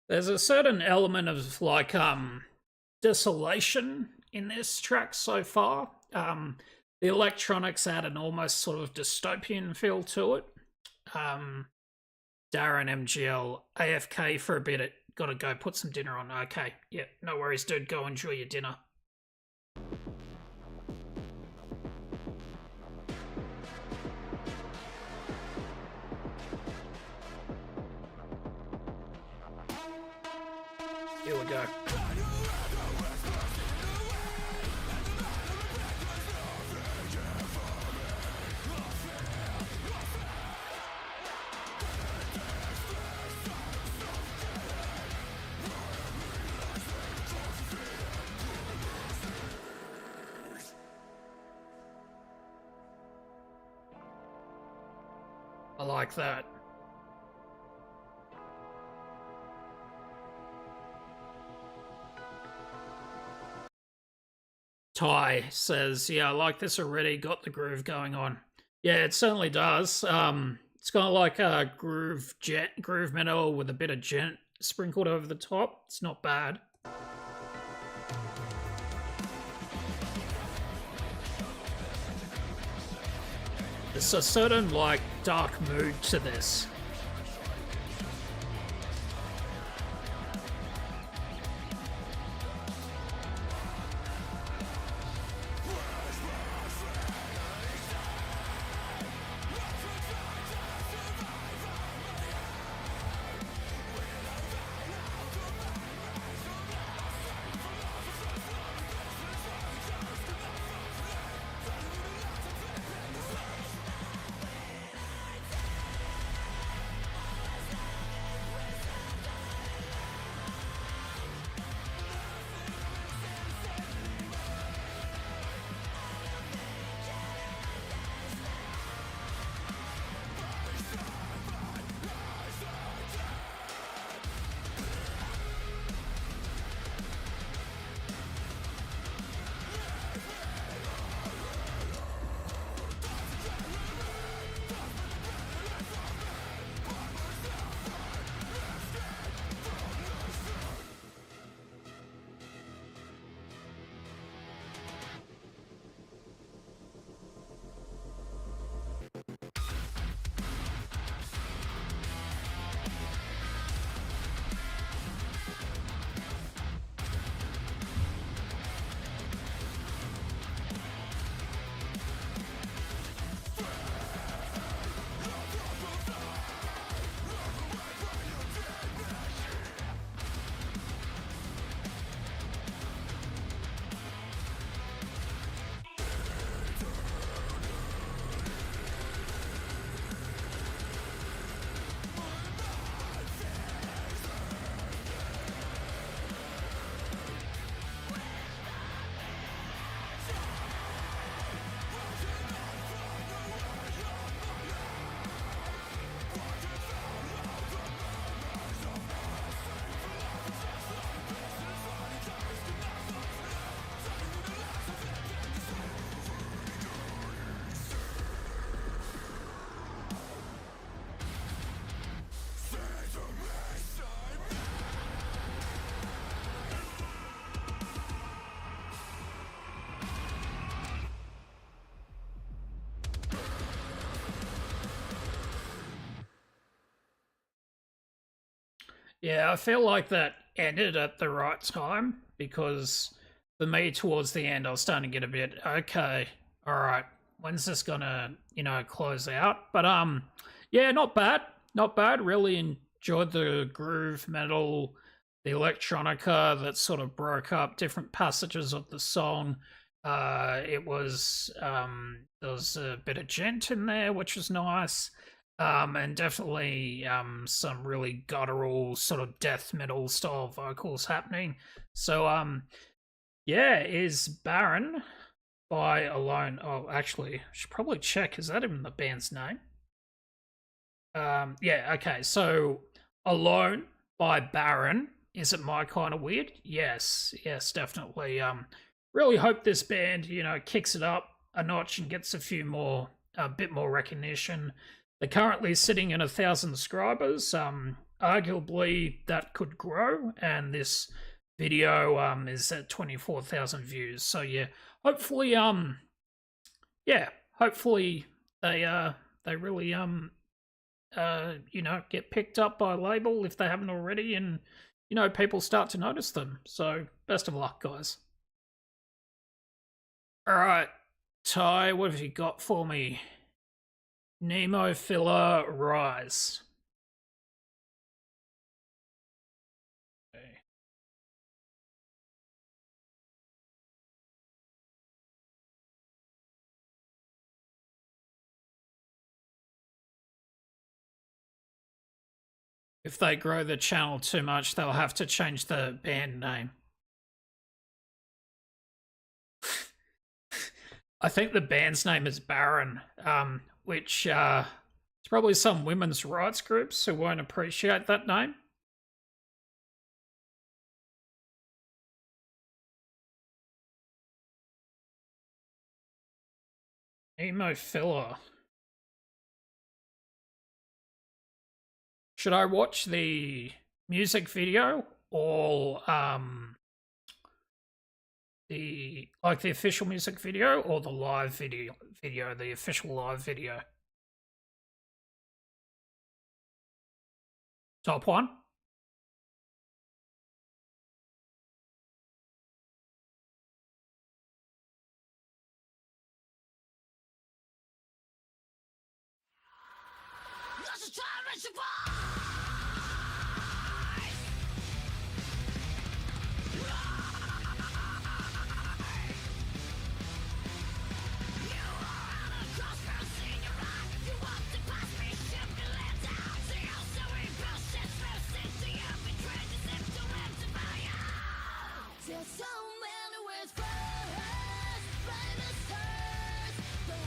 There's a certain element of like desolation in this track so far. The electronics add an almost sort of dystopian feel to it. Darren MGL AFK for a bit. Gotta go put some dinner on. Okay, yeah, no worries, dude. Go enjoy your dinner. Here we go. I like that. Ty says, yeah, I like this already. Got the groove going on. Yeah, it certainly does. It's kind of like a groove metal with a bit of gent sprinkled over the top. It's not bad. There's a certain like dark mood to this. Yeah, I feel like that ended at the right time because for me, towards the end, I was starting to get a bit okay. All right, when's this gonna, close out? But yeah, not bad, not bad. Really enjoyed the groove metal, the electronica that sort of broke up different passages of the song. It was there was a bit of gent in there, which was nice. And definitely some really guttural sort of death metal style vocals happening. So yeah, is Baron by Alone. Oh, actually, I should probably check. Is that even the band's name? Yeah, okay. So Alone by Baron. Is it my kind of weird? Yes, yes, definitely. Really hope this band, kicks it up a notch and gets a bit more recognition. They're currently sitting at 1,000 subscribers. Arguably that could grow, and this video is at 24,000 views. So yeah, hopefully hopefully they really get picked up by a label if they haven't already, and people start to notice them. So best of luck, guys. All right, Ty, what have you got for me? Nemo Filler Rise. Okay. If they grow the channel too much, they'll have to change the band name. I think the band's name is Baron, which it's probably some women's rights groups who won't appreciate that name. Emo Filler. Should I watch the music video or the official music video or the live video, the official live video? Top one.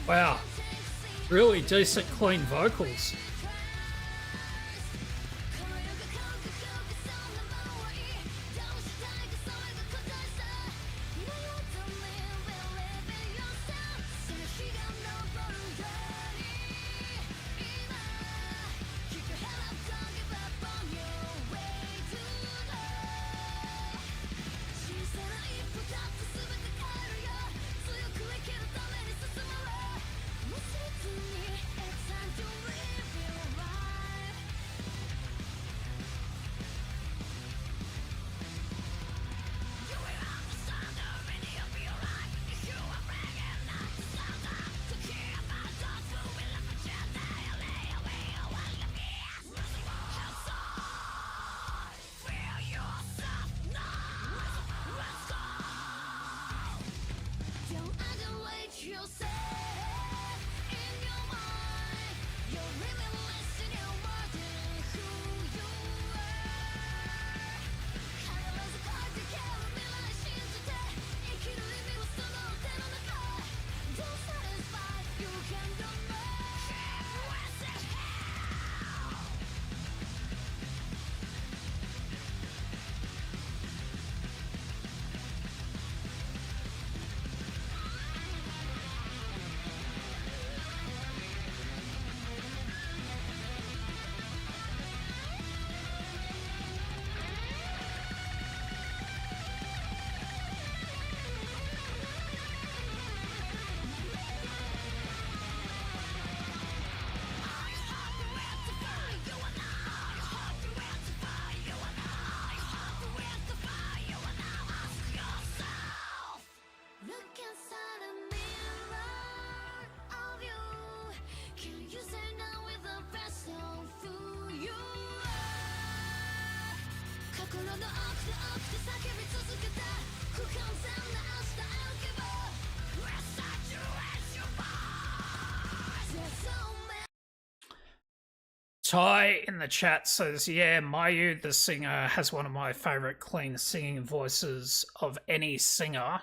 Wow, really decent, clean vocals. Ty in the chat says, yeah, Mayu, the singer, has one of my favorite clean singing voices of any singer,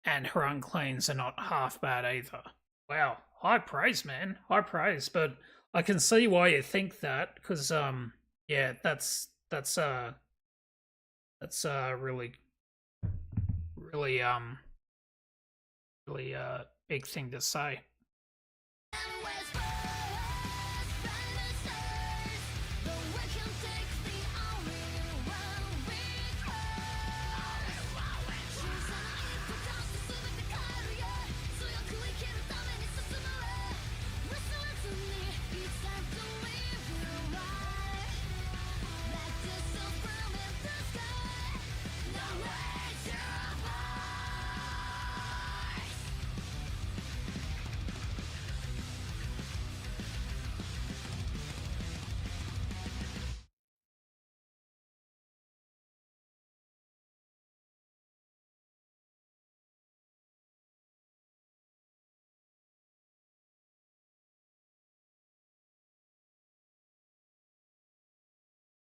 and her uncleans are not half bad either. Wow, high praise, man, high praise. But I can see why you think that, because yeah, that's really big thing to say.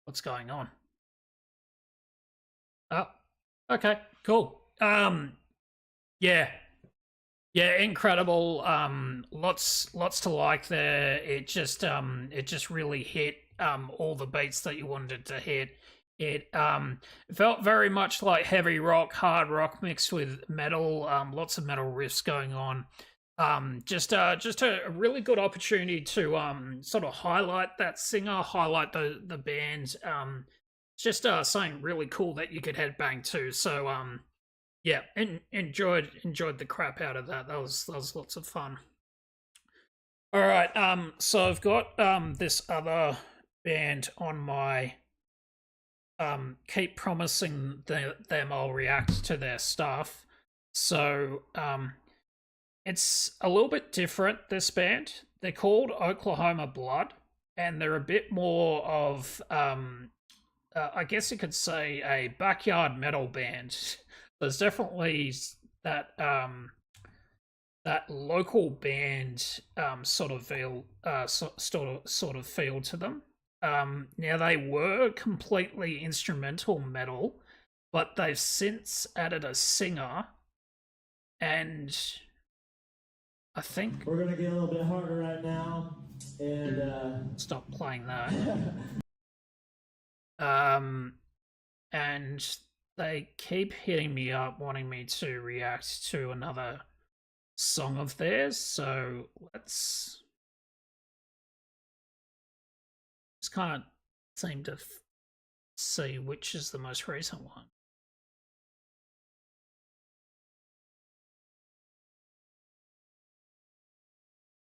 What's going on? Oh, okay, cool. Yeah, incredible. Lots to like there. It just really hit all the beats that you wanted to hit. It felt very much like heavy rock, hard rock mixed with metal. Lots of metal riffs going on. Just a really good opportunity to sort of highlight that singer, highlight the band. Just something really cool that you could headbang to. So yeah, enjoyed the crap out of that. That was lots of fun. All right, so I've got this other band on my keep promising them I'll react to their stuff. So it's a little bit different, this band. They're called Oklahoma Blood, and they're a bit more of I guess you could say a backyard metal band. There's definitely that that local band sort of feel to them. Now they were completely instrumental metal, but they've since added a singer, and I think we're gonna get a little bit harder right now, and stop playing that. And they keep hitting me up wanting me to react to another song of theirs, so let's just can't seem to see which is the most recent one.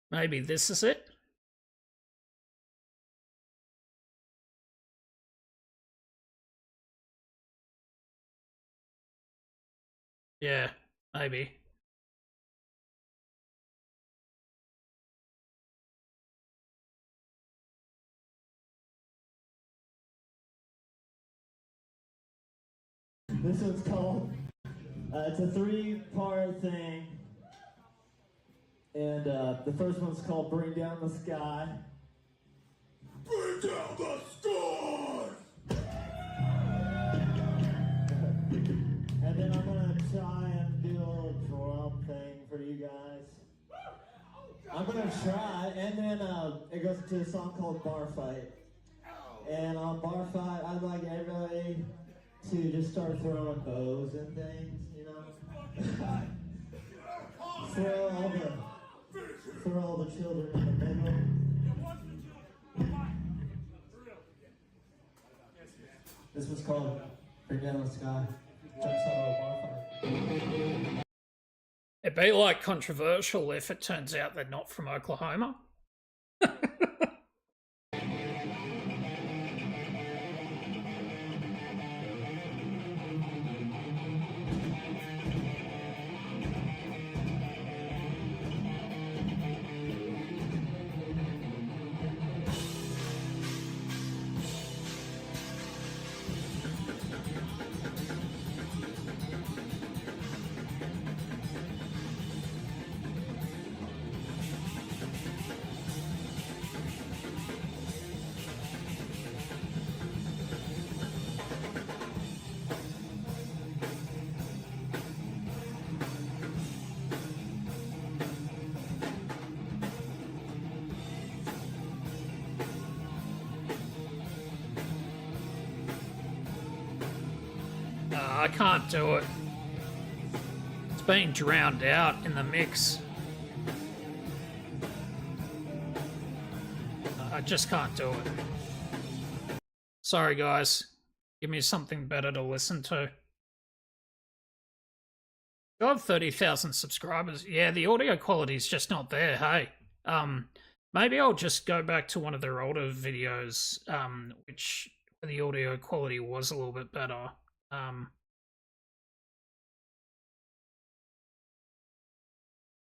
Maybe this is it. Yeah, maybe. this one's called, it's a 3-part thing, and the first one's called Bring Down the Sky. Bring down the sky! And then I'm gonna try and do a little drum thing for you guys. I'm gonna try, and then it goes to a song called Bar Fight. And on Bar Fight, I'd like everybody to just start throwing bows and things, you know? throw all the children in the middle. This was called Bring Down the Sky. Jumps out of a bar fight. It'd be like controversial if it turns out they're not from Oklahoma. I can't do it. It's being drowned out in the mix. I just can't do it. Sorry, guys. Give me something better to listen to. Got 30,000 subscribers. Yeah, the audio quality is just not there, hey. Maybe I'll just go back to one of their older videos, which the audio quality was a little bit better.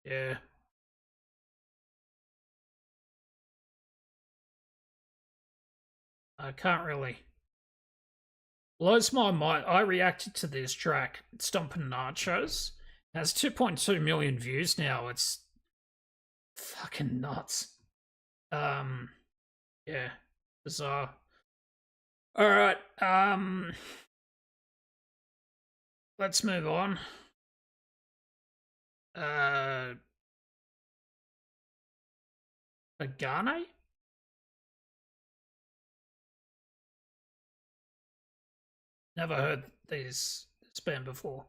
Yeah. I can't really. Blows my mind. I reacted to this track, Stompin' Nachos. It has 2.2 million views now. It's fucking nuts. Yeah. Bizarre. Alright, let's move on. Agane? Never heard this band before.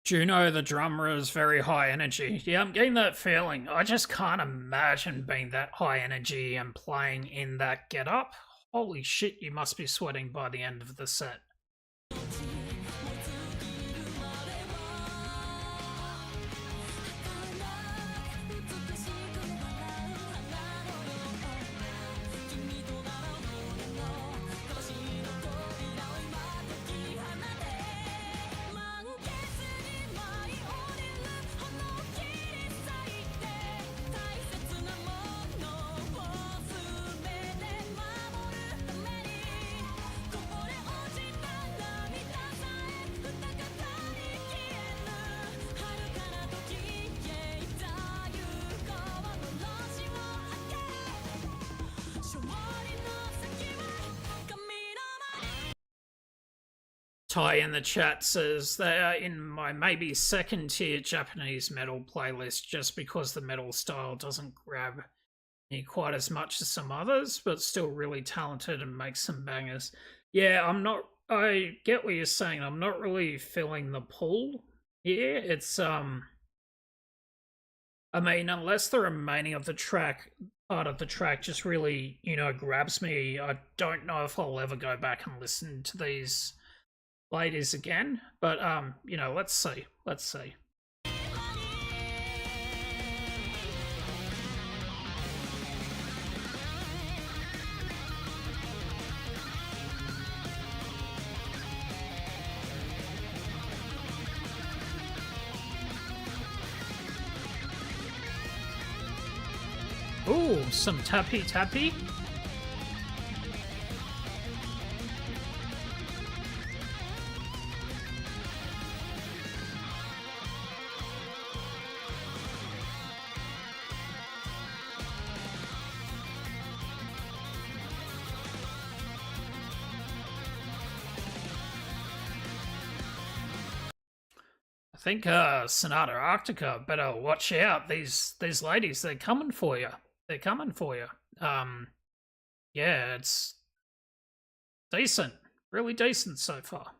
Juno, the drummer, is very high energy. Yeah, I'm getting that feeling. I just can't imagine being that high energy and playing in that getup. Holy shit, you must be sweating by the end of the set. Ty in the chat says they are in my maybe second tier Japanese metal playlist just because the metal style doesn't grab me quite as much as some others, but still really talented and makes some bangers. Yeah, I get what you're saying. I'm not really feeling the pull here. It's I mean, unless the remaining of the part of the track just really, grabs me, I don't know if I'll ever go back and listen to these ladies again, but let's see. Ooh, some tappy. I think Sonata Arctica better watch out. These ladies, they're coming for you. Yeah, it's decent, really decent so far.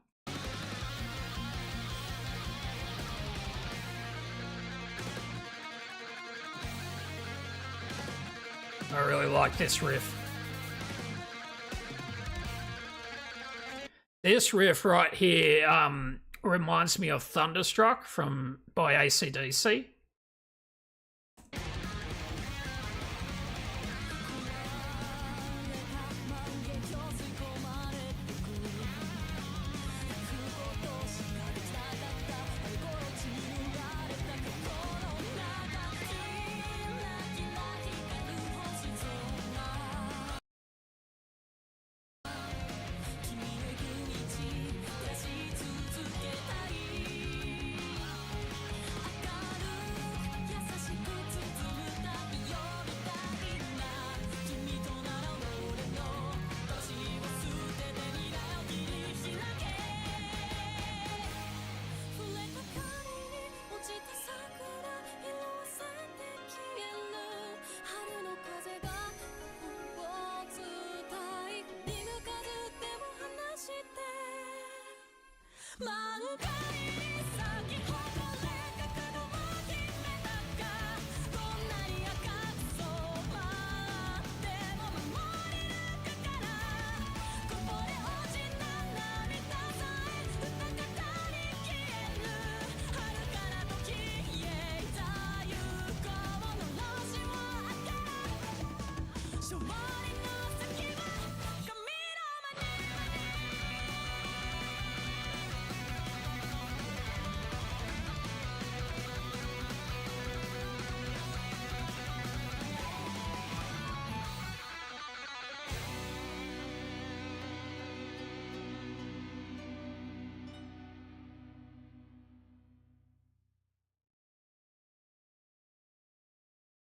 I really like this riff. This riff right here, reminds me of Thunderstruck by AC/DC.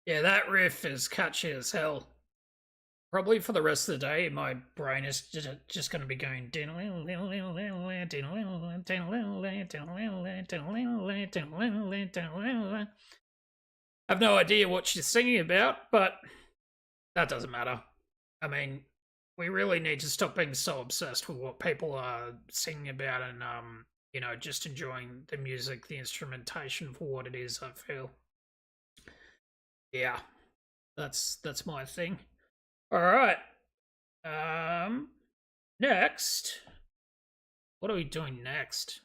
Yeah, that riff is catchy as hell. Probably for the rest of the day, my brain is just going to be going. I have no idea what she's singing about, but that doesn't matter. I mean, we really need to stop being so obsessed with what people are singing about and, just enjoying the music, the instrumentation for what it is, I feel. Yeah, that's my thing. All right. Next. What are we doing next?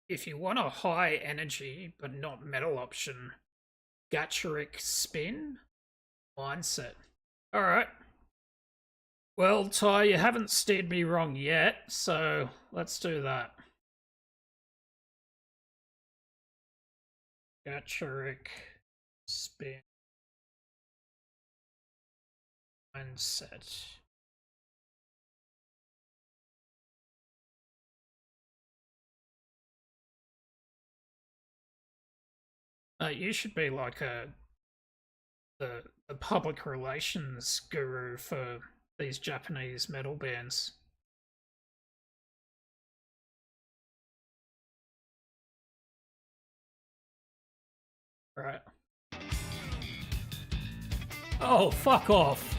If you want a high energy but not metal option, Gatcherick Spin Mindset. All right. Well, Ty, you haven't steered me wrong yet, so let's do that. Gatcherick Spin Mindset. You should be like the public relations guru for these Japanese metal bands. Right. Oh, fuck off.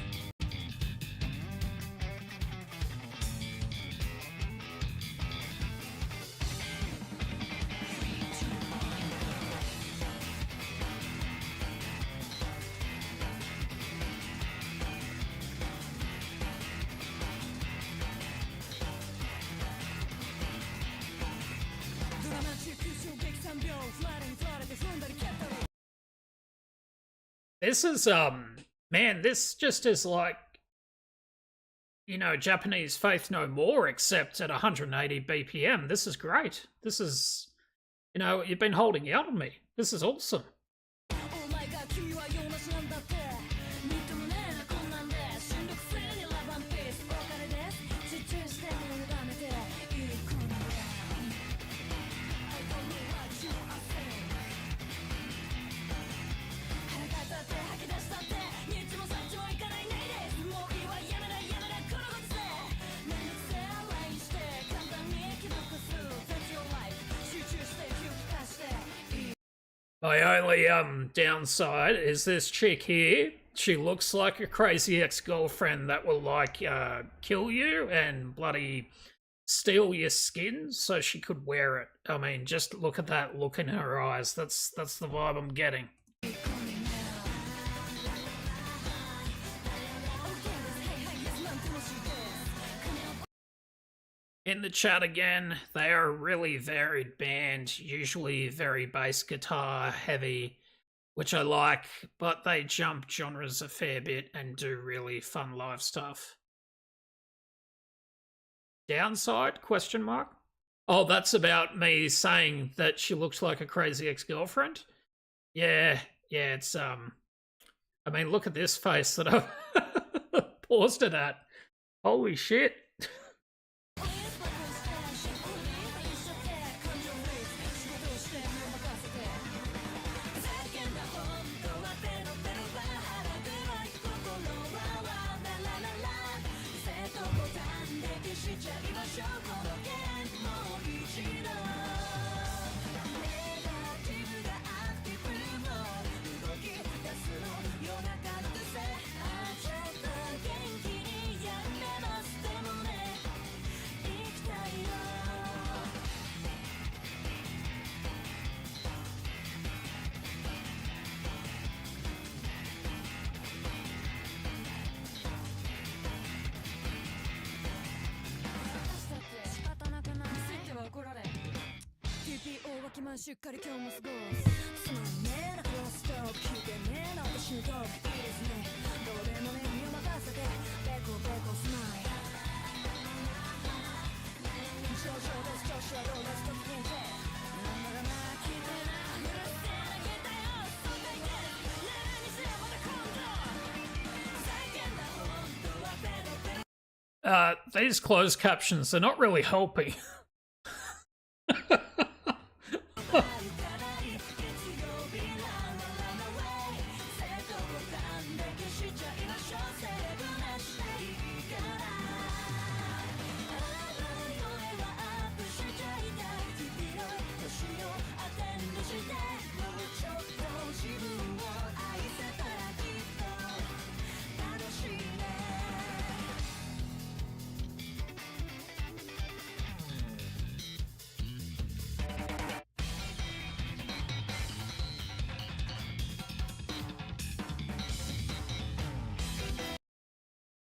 This is, man, this just is like, Japanese Faith No More, except at 180 BPM. This is great. This is, you've been holding out on me. This is awesome. My only downside is this chick here. She looks like a crazy ex-girlfriend that will kill you and bloody steal your skin so she could wear it. I mean, just look at that look in her eyes. That's the vibe I'm getting. In the chat again, they are a really varied band, usually very bass guitar heavy, which I like, but they jump genres a fair bit and do really fun live stuff. Downside? Question mark. Oh, that's about me saying that she looks like a crazy ex-girlfriend? Yeah, it's I mean, look at this face that I've paused it at. Holy shit. These closed captions, they're not really helping.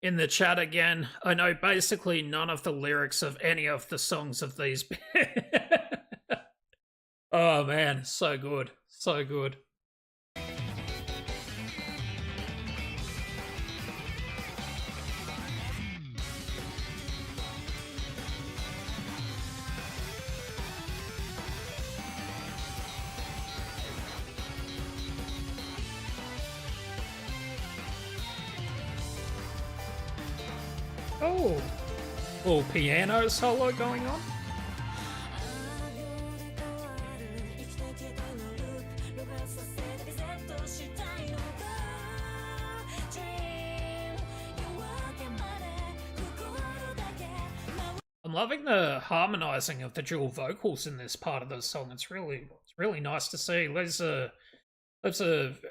In the chat again, I know basically none of the lyrics of any of the songs of these. Oh man, so good. So good. Oh, little piano solo going on. I'm loving the harmonizing of the dual vocals in this part of the song. It's really nice to see. There's a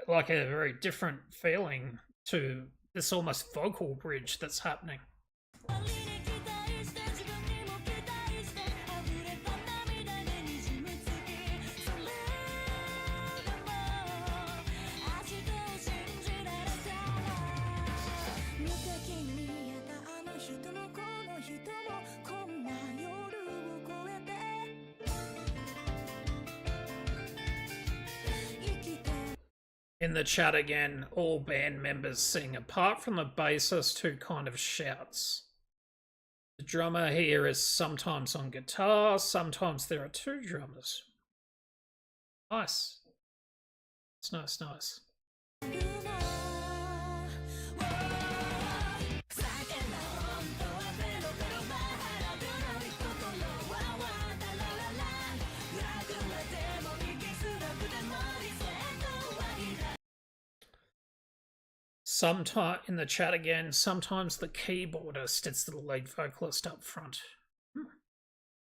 like a very different feeling to this almost vocal bridge that's happening. In the chat again, all band members sing, apart from the bassist who kind of shouts. The drummer here is sometimes on guitar, sometimes there are two drummers. Nice. It's nice. Sometime in the chat again, sometimes the keyboardist is the lead vocalist up front.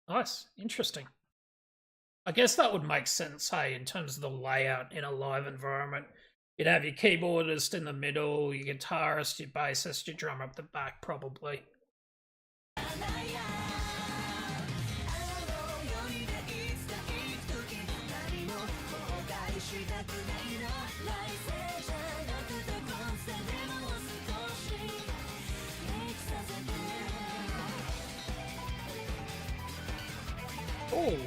Nice, interesting. I guess that would make sense, hey, in terms of the layout in a live environment. You'd have your keyboardist in the middle, your guitarist, your bassist, your drummer up the back, probably. Oh.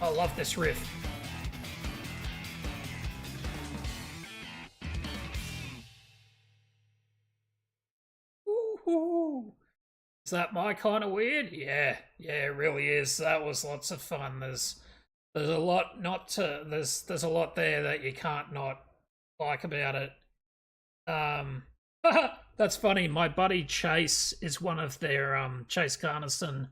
I love this riff. Ooh. Is that my kind of weird? Yeah, it really is. That was lots of fun. There's a lot not to there's a lot there that you can't not like about it. That's funny. My buddy Chase is one of their Chase Garnison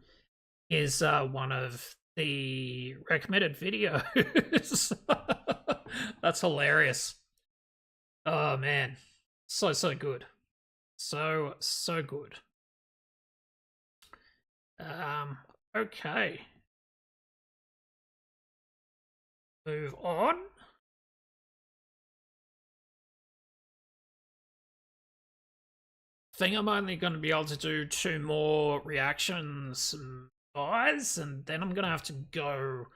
is one of the recommended videos. That's hilarious. Oh man. So good. So good. Okay. Move on. Think I'm only going to be able to do 2 more reactions, guys, and then I'm going to have to go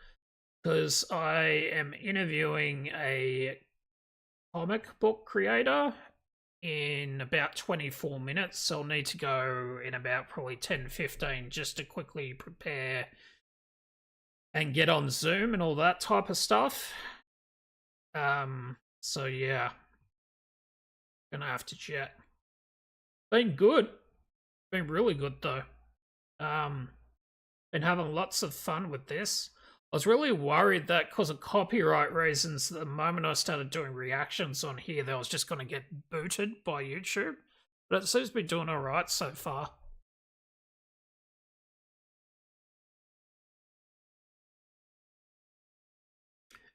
because I am interviewing a comic book creator in about 24 minutes, so I'll need to go in about probably 10-15 just to quickly prepare and get on Zoom and all that type of stuff. So yeah, gonna have to chat. Been good, been really good though. Been having lots of fun with this. I was really worried that because of copyright reasons, the moment I started doing reactions on here, that I was just going to get booted by YouTube. But it seems to be doing alright so far.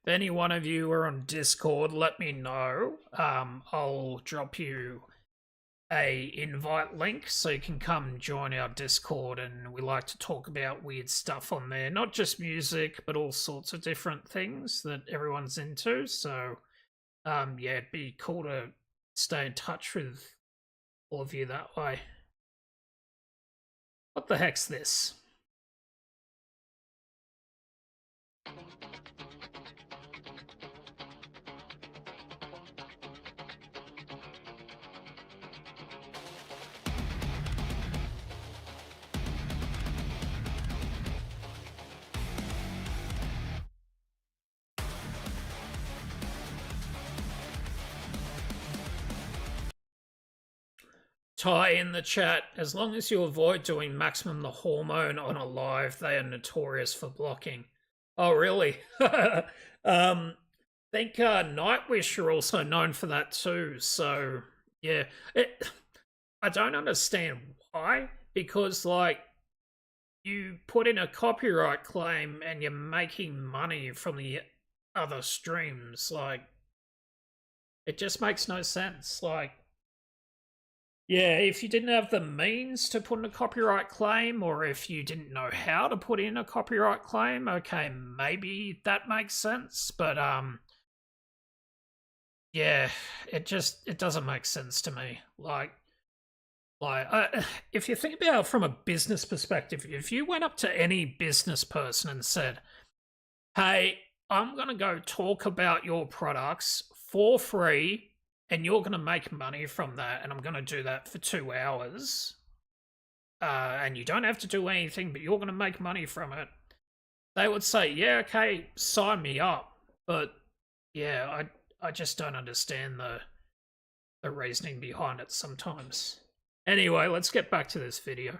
If any one of you are on Discord, let me know. I'll drop you a invite link so you can come join our Discord, and we like to talk about weird stuff on there, not just music but all sorts of different things that everyone's into. So yeah, it'd be cool to stay in touch with all of you that way. What the heck's this? Ty in the chat, as long as you avoid doing Maximum the Hormone on a live, they are notorious for blocking. Oh, really? Think Nightwish are also known for that too. So, yeah. I don't understand why, because, like, you put in a copyright claim and you're making money from the other streams. Like, it just makes no sense. Like, yeah, if you didn't have the means to put in a copyright claim, or if you didn't know how to put in a copyright claim, okay, maybe that makes sense. But yeah, it doesn't make sense to me. Like, if you think about it from a business perspective, if you went up to any business person and said, "Hey, I'm gonna go talk about your products for free, and you're going to make money from that, and I'm going to do that for 2 hours, and you don't have to do anything, but you're going to make money from it," they would say, "Yeah, okay, sign me up." But yeah, I just don't understand the reasoning behind it sometimes. Anyway, let's get back to this video.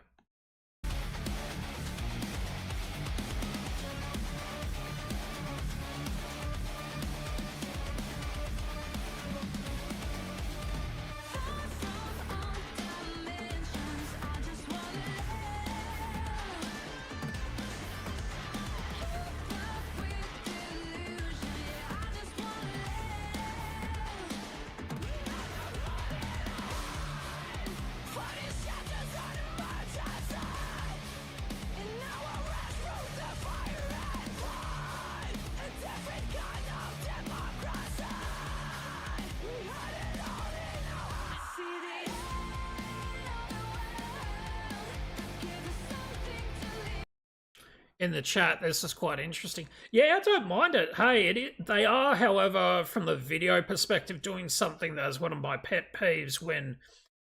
in the chat, this is quite interesting. Yeah, I don't mind it. Hey, they are, however, from the video perspective, doing something that is one of my pet peeves when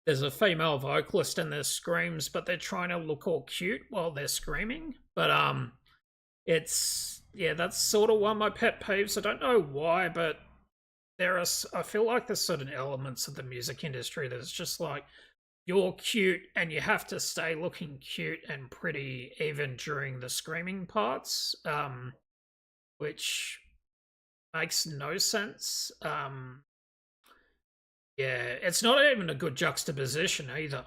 there's a female vocalist and there's screams, but they're trying to look all cute while they're screaming. But it's yeah, that's sort of one of my pet peeves. I don't know why, but I feel like there's certain elements of the music industry that's just like, you're cute and you have to stay looking cute and pretty even during the screaming parts, which makes no sense. Yeah, it's not even a good juxtaposition either.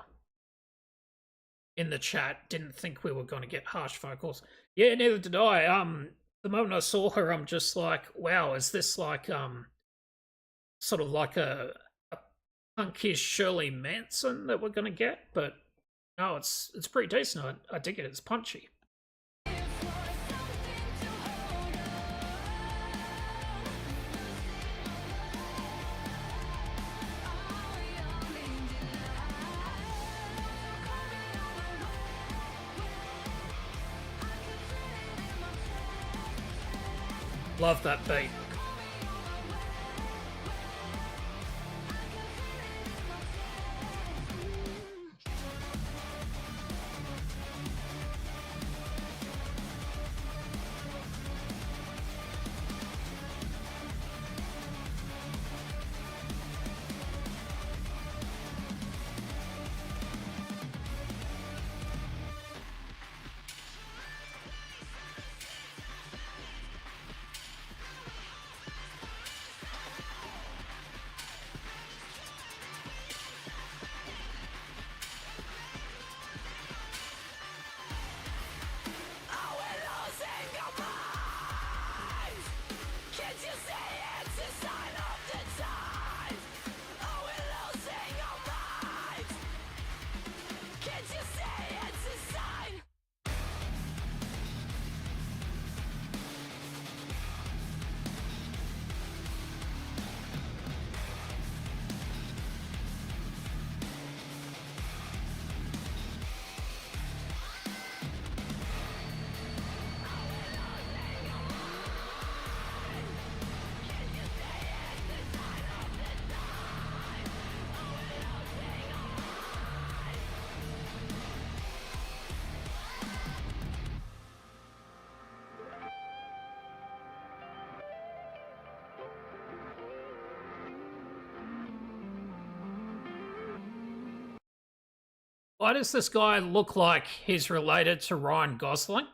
In the chat, didn't think we were going to get harsh vocals. Yeah, neither did I. The moment I saw her, I'm just like, wow, is this like sort of like a punkish Shirley Manson that we're gonna get? But no, it's pretty decent. I dig it. It's punchy. Love that beat. Why does this guy look like he's related to Ryan Gosling?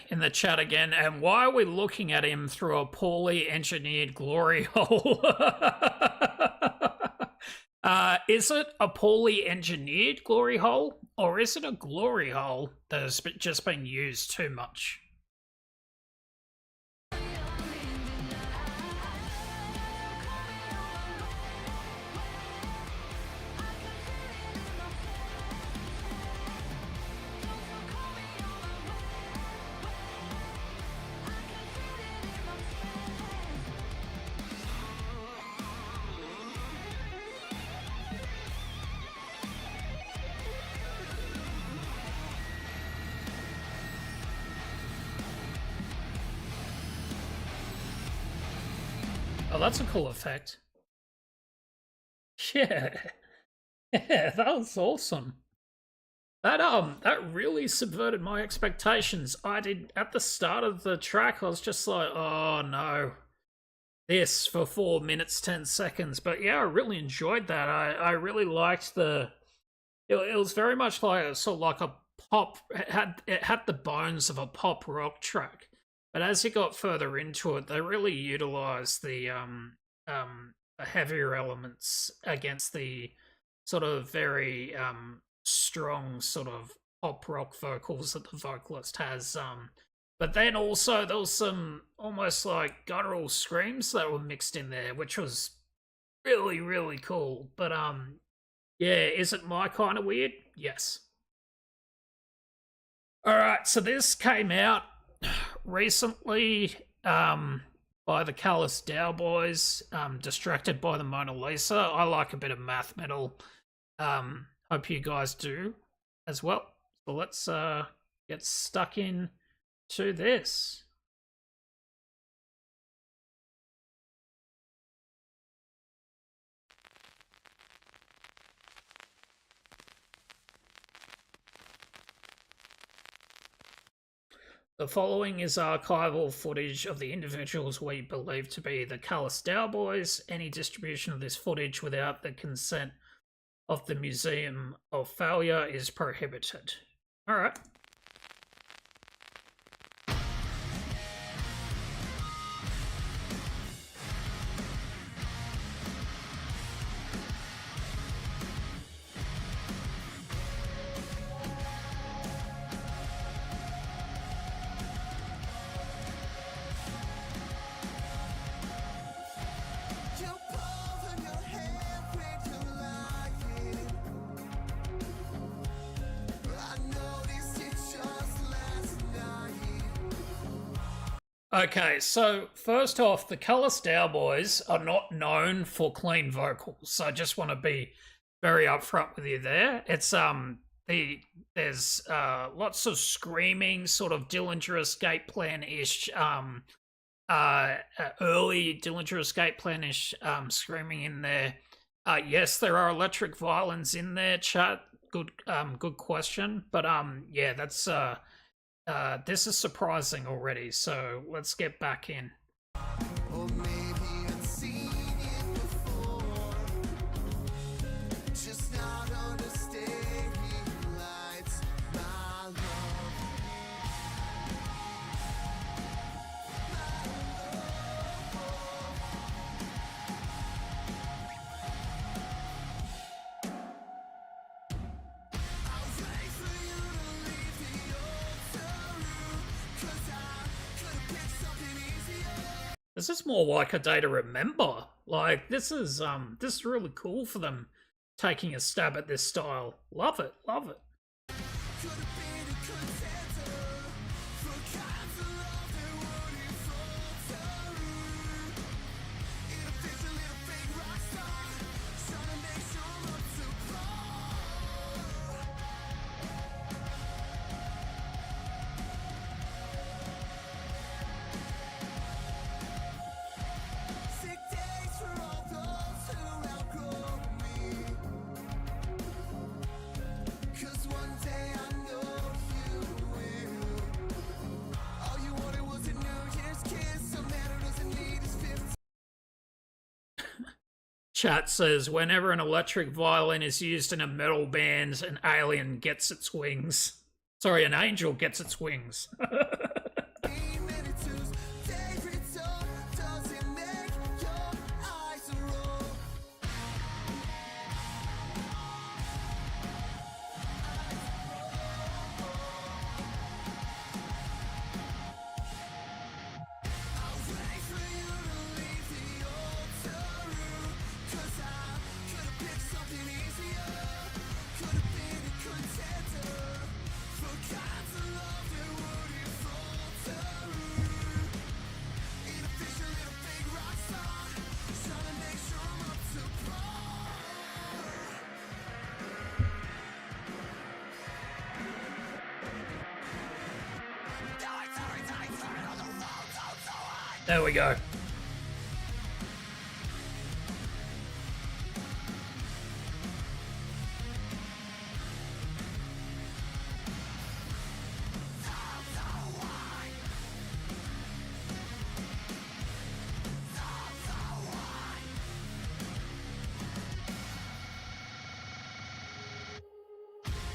In the chat again, and why are we looking at him through a poorly engineered glory hole? Is it a poorly engineered glory hole, or is it a glory hole that has just been used too much? Oh, that's a cool effect. Yeah. Yeah, that was awesome. That really subverted my expectations. I did at the start of the track, I was just like, oh no. This for 4 minutes, 10 seconds. But yeah, I really enjoyed that. I really liked it was very much like sort of like a pop, it had the bones of a pop rock track. But as you got further into it, they really utilized the heavier elements against the sort of very strong sort of pop rock vocals that the vocalist has. But then also there was some almost like guttural screams that were mixed in there, which was really, really cool. But yeah, is it my kind of weird? Yes. Alright, so this came out recently by the Callous Dow Boys, Distracted by the Mona Lisa. I like a bit of math metal. Hope you guys do as well. So let's get stuck in to this. The following is archival footage of the individuals we believe to be the Callous Dow Boys. Any distribution of this footage without the consent of the Museum of Failure is prohibited. Alright. Okay, so first off, the Callous Dow Boys are not known for clean vocals, so I just want to be very upfront with you there. It's there's lots of screaming, sort of Dillinger Escape Plan-ish, early Dillinger Escape Plan-ish screaming in there. Yes, there are electric violins in there, chat. Good question, but yeah, that's this is surprising already, so let's get back in. Or maybe I've seen it before, just not understanding lights, my love. I'll wait for you to leave the altar room, 'cause I could've picked something easier. This is more like A Day to Remember. Like this is really cool for them taking a stab at this style. Love it, love it. Could've been a contender for kinds of love that wouldn't falter. In a vision, little fake rock star, trying to make sure I'm up to par. Sick days for all those who outgrow me. 'Cause one day I know you will. All you wanted was a New Year's kiss, so man who doesn't need his 15. Chat says whenever an electric violin is used in a metal band, an alien gets its wings. Sorry, an angel gets its wings. Minutes, favorite song doesn't make your eyes roll. I'll wait for you to leave the altar room, 'cause I could've picked something easier. Could've been a contender for kinds of love that wouldn't falter. Inefficient little fake rock star, trying to make sure I'm up to par. There we go.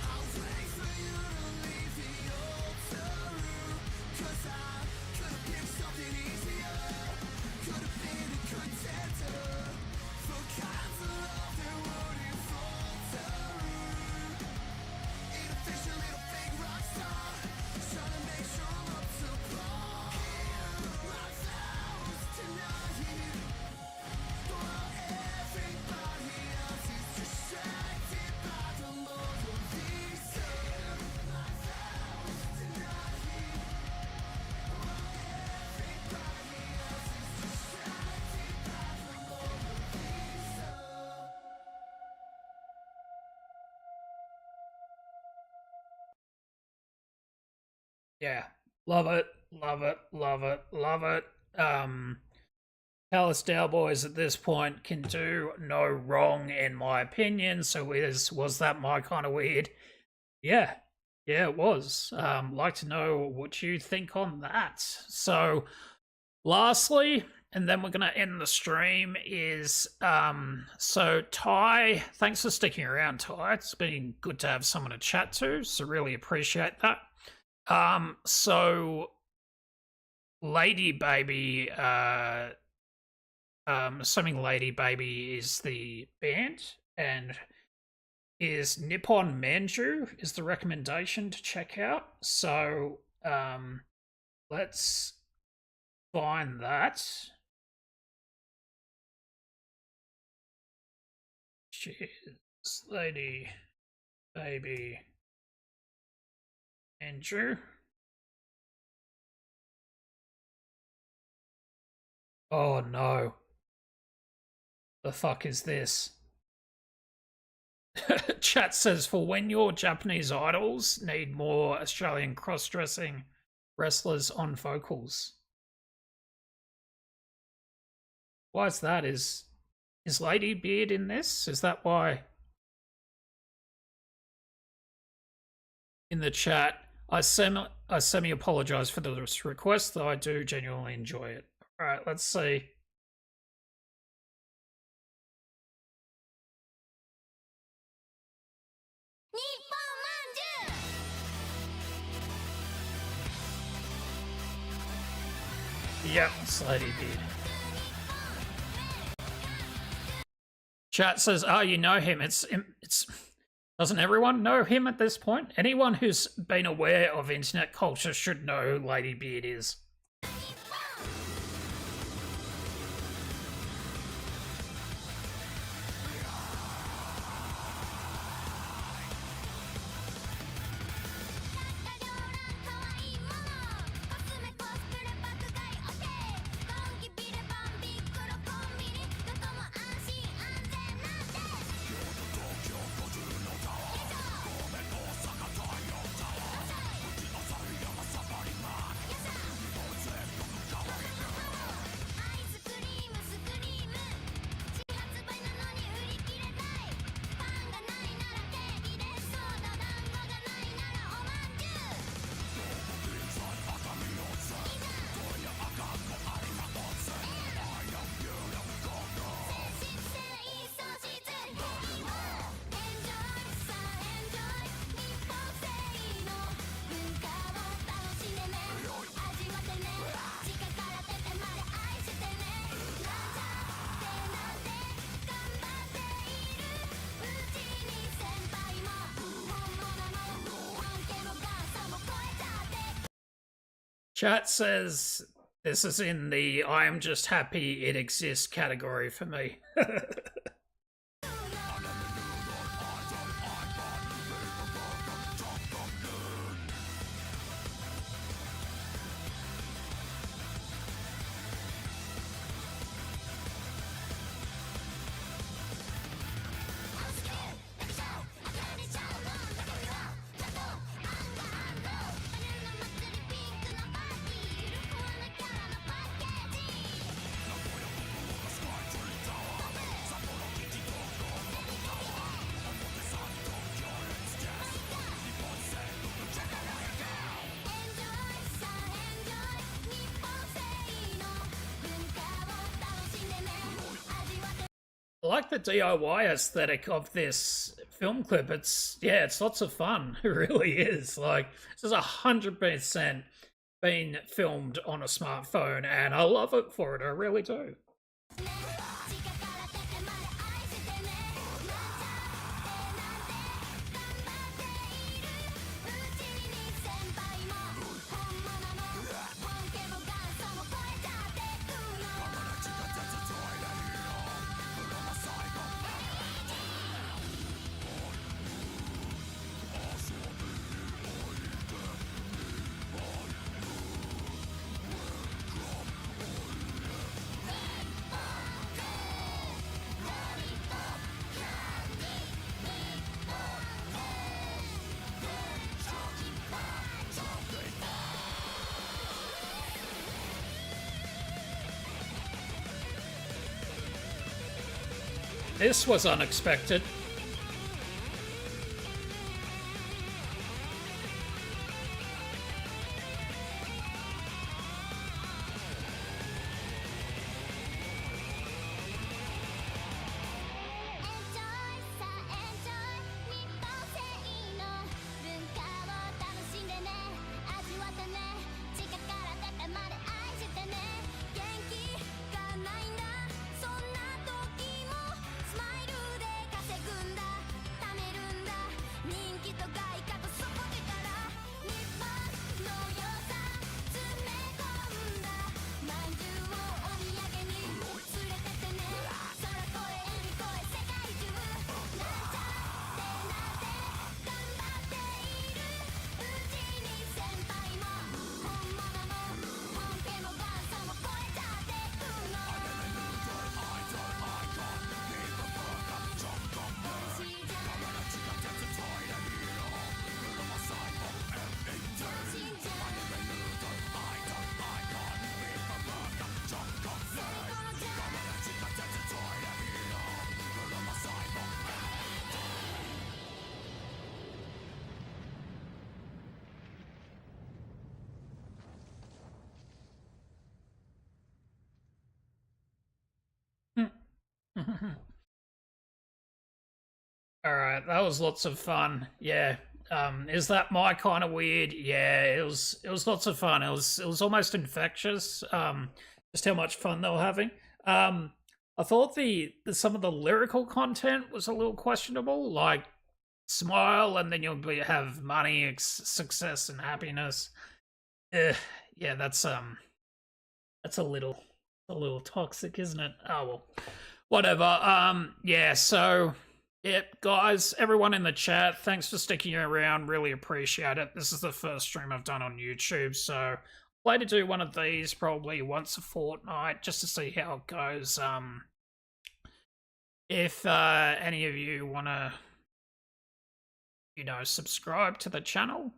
I'll wait for you to leave the altar room, 'cause I could've picked something easier. Yeah, love it, love it, love it, love it. Palace Cowboys at this point can do no wrong, in my opinion. So was that my kind of weird? Yeah, yeah, it was. Like to know what you think on that. So, lastly, and then we're gonna end the stream. Is so Ty, thanks for sticking around, Ty. It's been good to have someone to chat to. So really appreciate that. So Lady Baby, assuming Lady Baby is the band, and is Nippon Manju is the recommendation to check out. So let's find that. Cheers, Lady Baby Manju. Oh no. The fuck is this? Chat says, for when your Japanese idols need more Australian cross-dressing wrestlers on vocals. Why is that? Is Lady Beard in this? Is that why? In the chat, I semi apologize for this request, though I do genuinely enjoy it. All right, let's see. Yep, it's Lady Beard. Chat says, "Oh, you know him. It's doesn't everyone know him at this point? Anyone who's been aware of internet culture should know who Lady Beard is." Chat says this is in the I am just happy it exists category for me. I like the DIY aesthetic of this film clip. It's lots of fun. It really is. Like, this is 100% been filmed on a smartphone, and I love it for it. I really do. This was unexpected. All right, that was lots of fun. Yeah. Is that my kind of weird? Yeah, it was lots of fun. It was almost infectious. Just how much fun they were having. I thought the some of the lyrical content was a little questionable, like smile and then have money, success, and happiness. Yeah, that's a little toxic, isn't it? Oh well, whatever. Yeah. So, yep, guys, everyone in the chat, thanks for sticking around. Really appreciate it. This is the first stream I've done on YouTube, so I plan to do one of these probably once a fortnight just to see how it goes. If any of you want to, subscribe to the channel,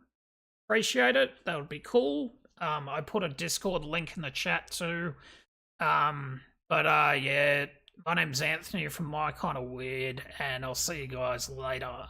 appreciate it. That would be cool. I put a Discord link in the chat too. But yeah, my name's Anthony from My Kind of Weird, and I'll see you guys later.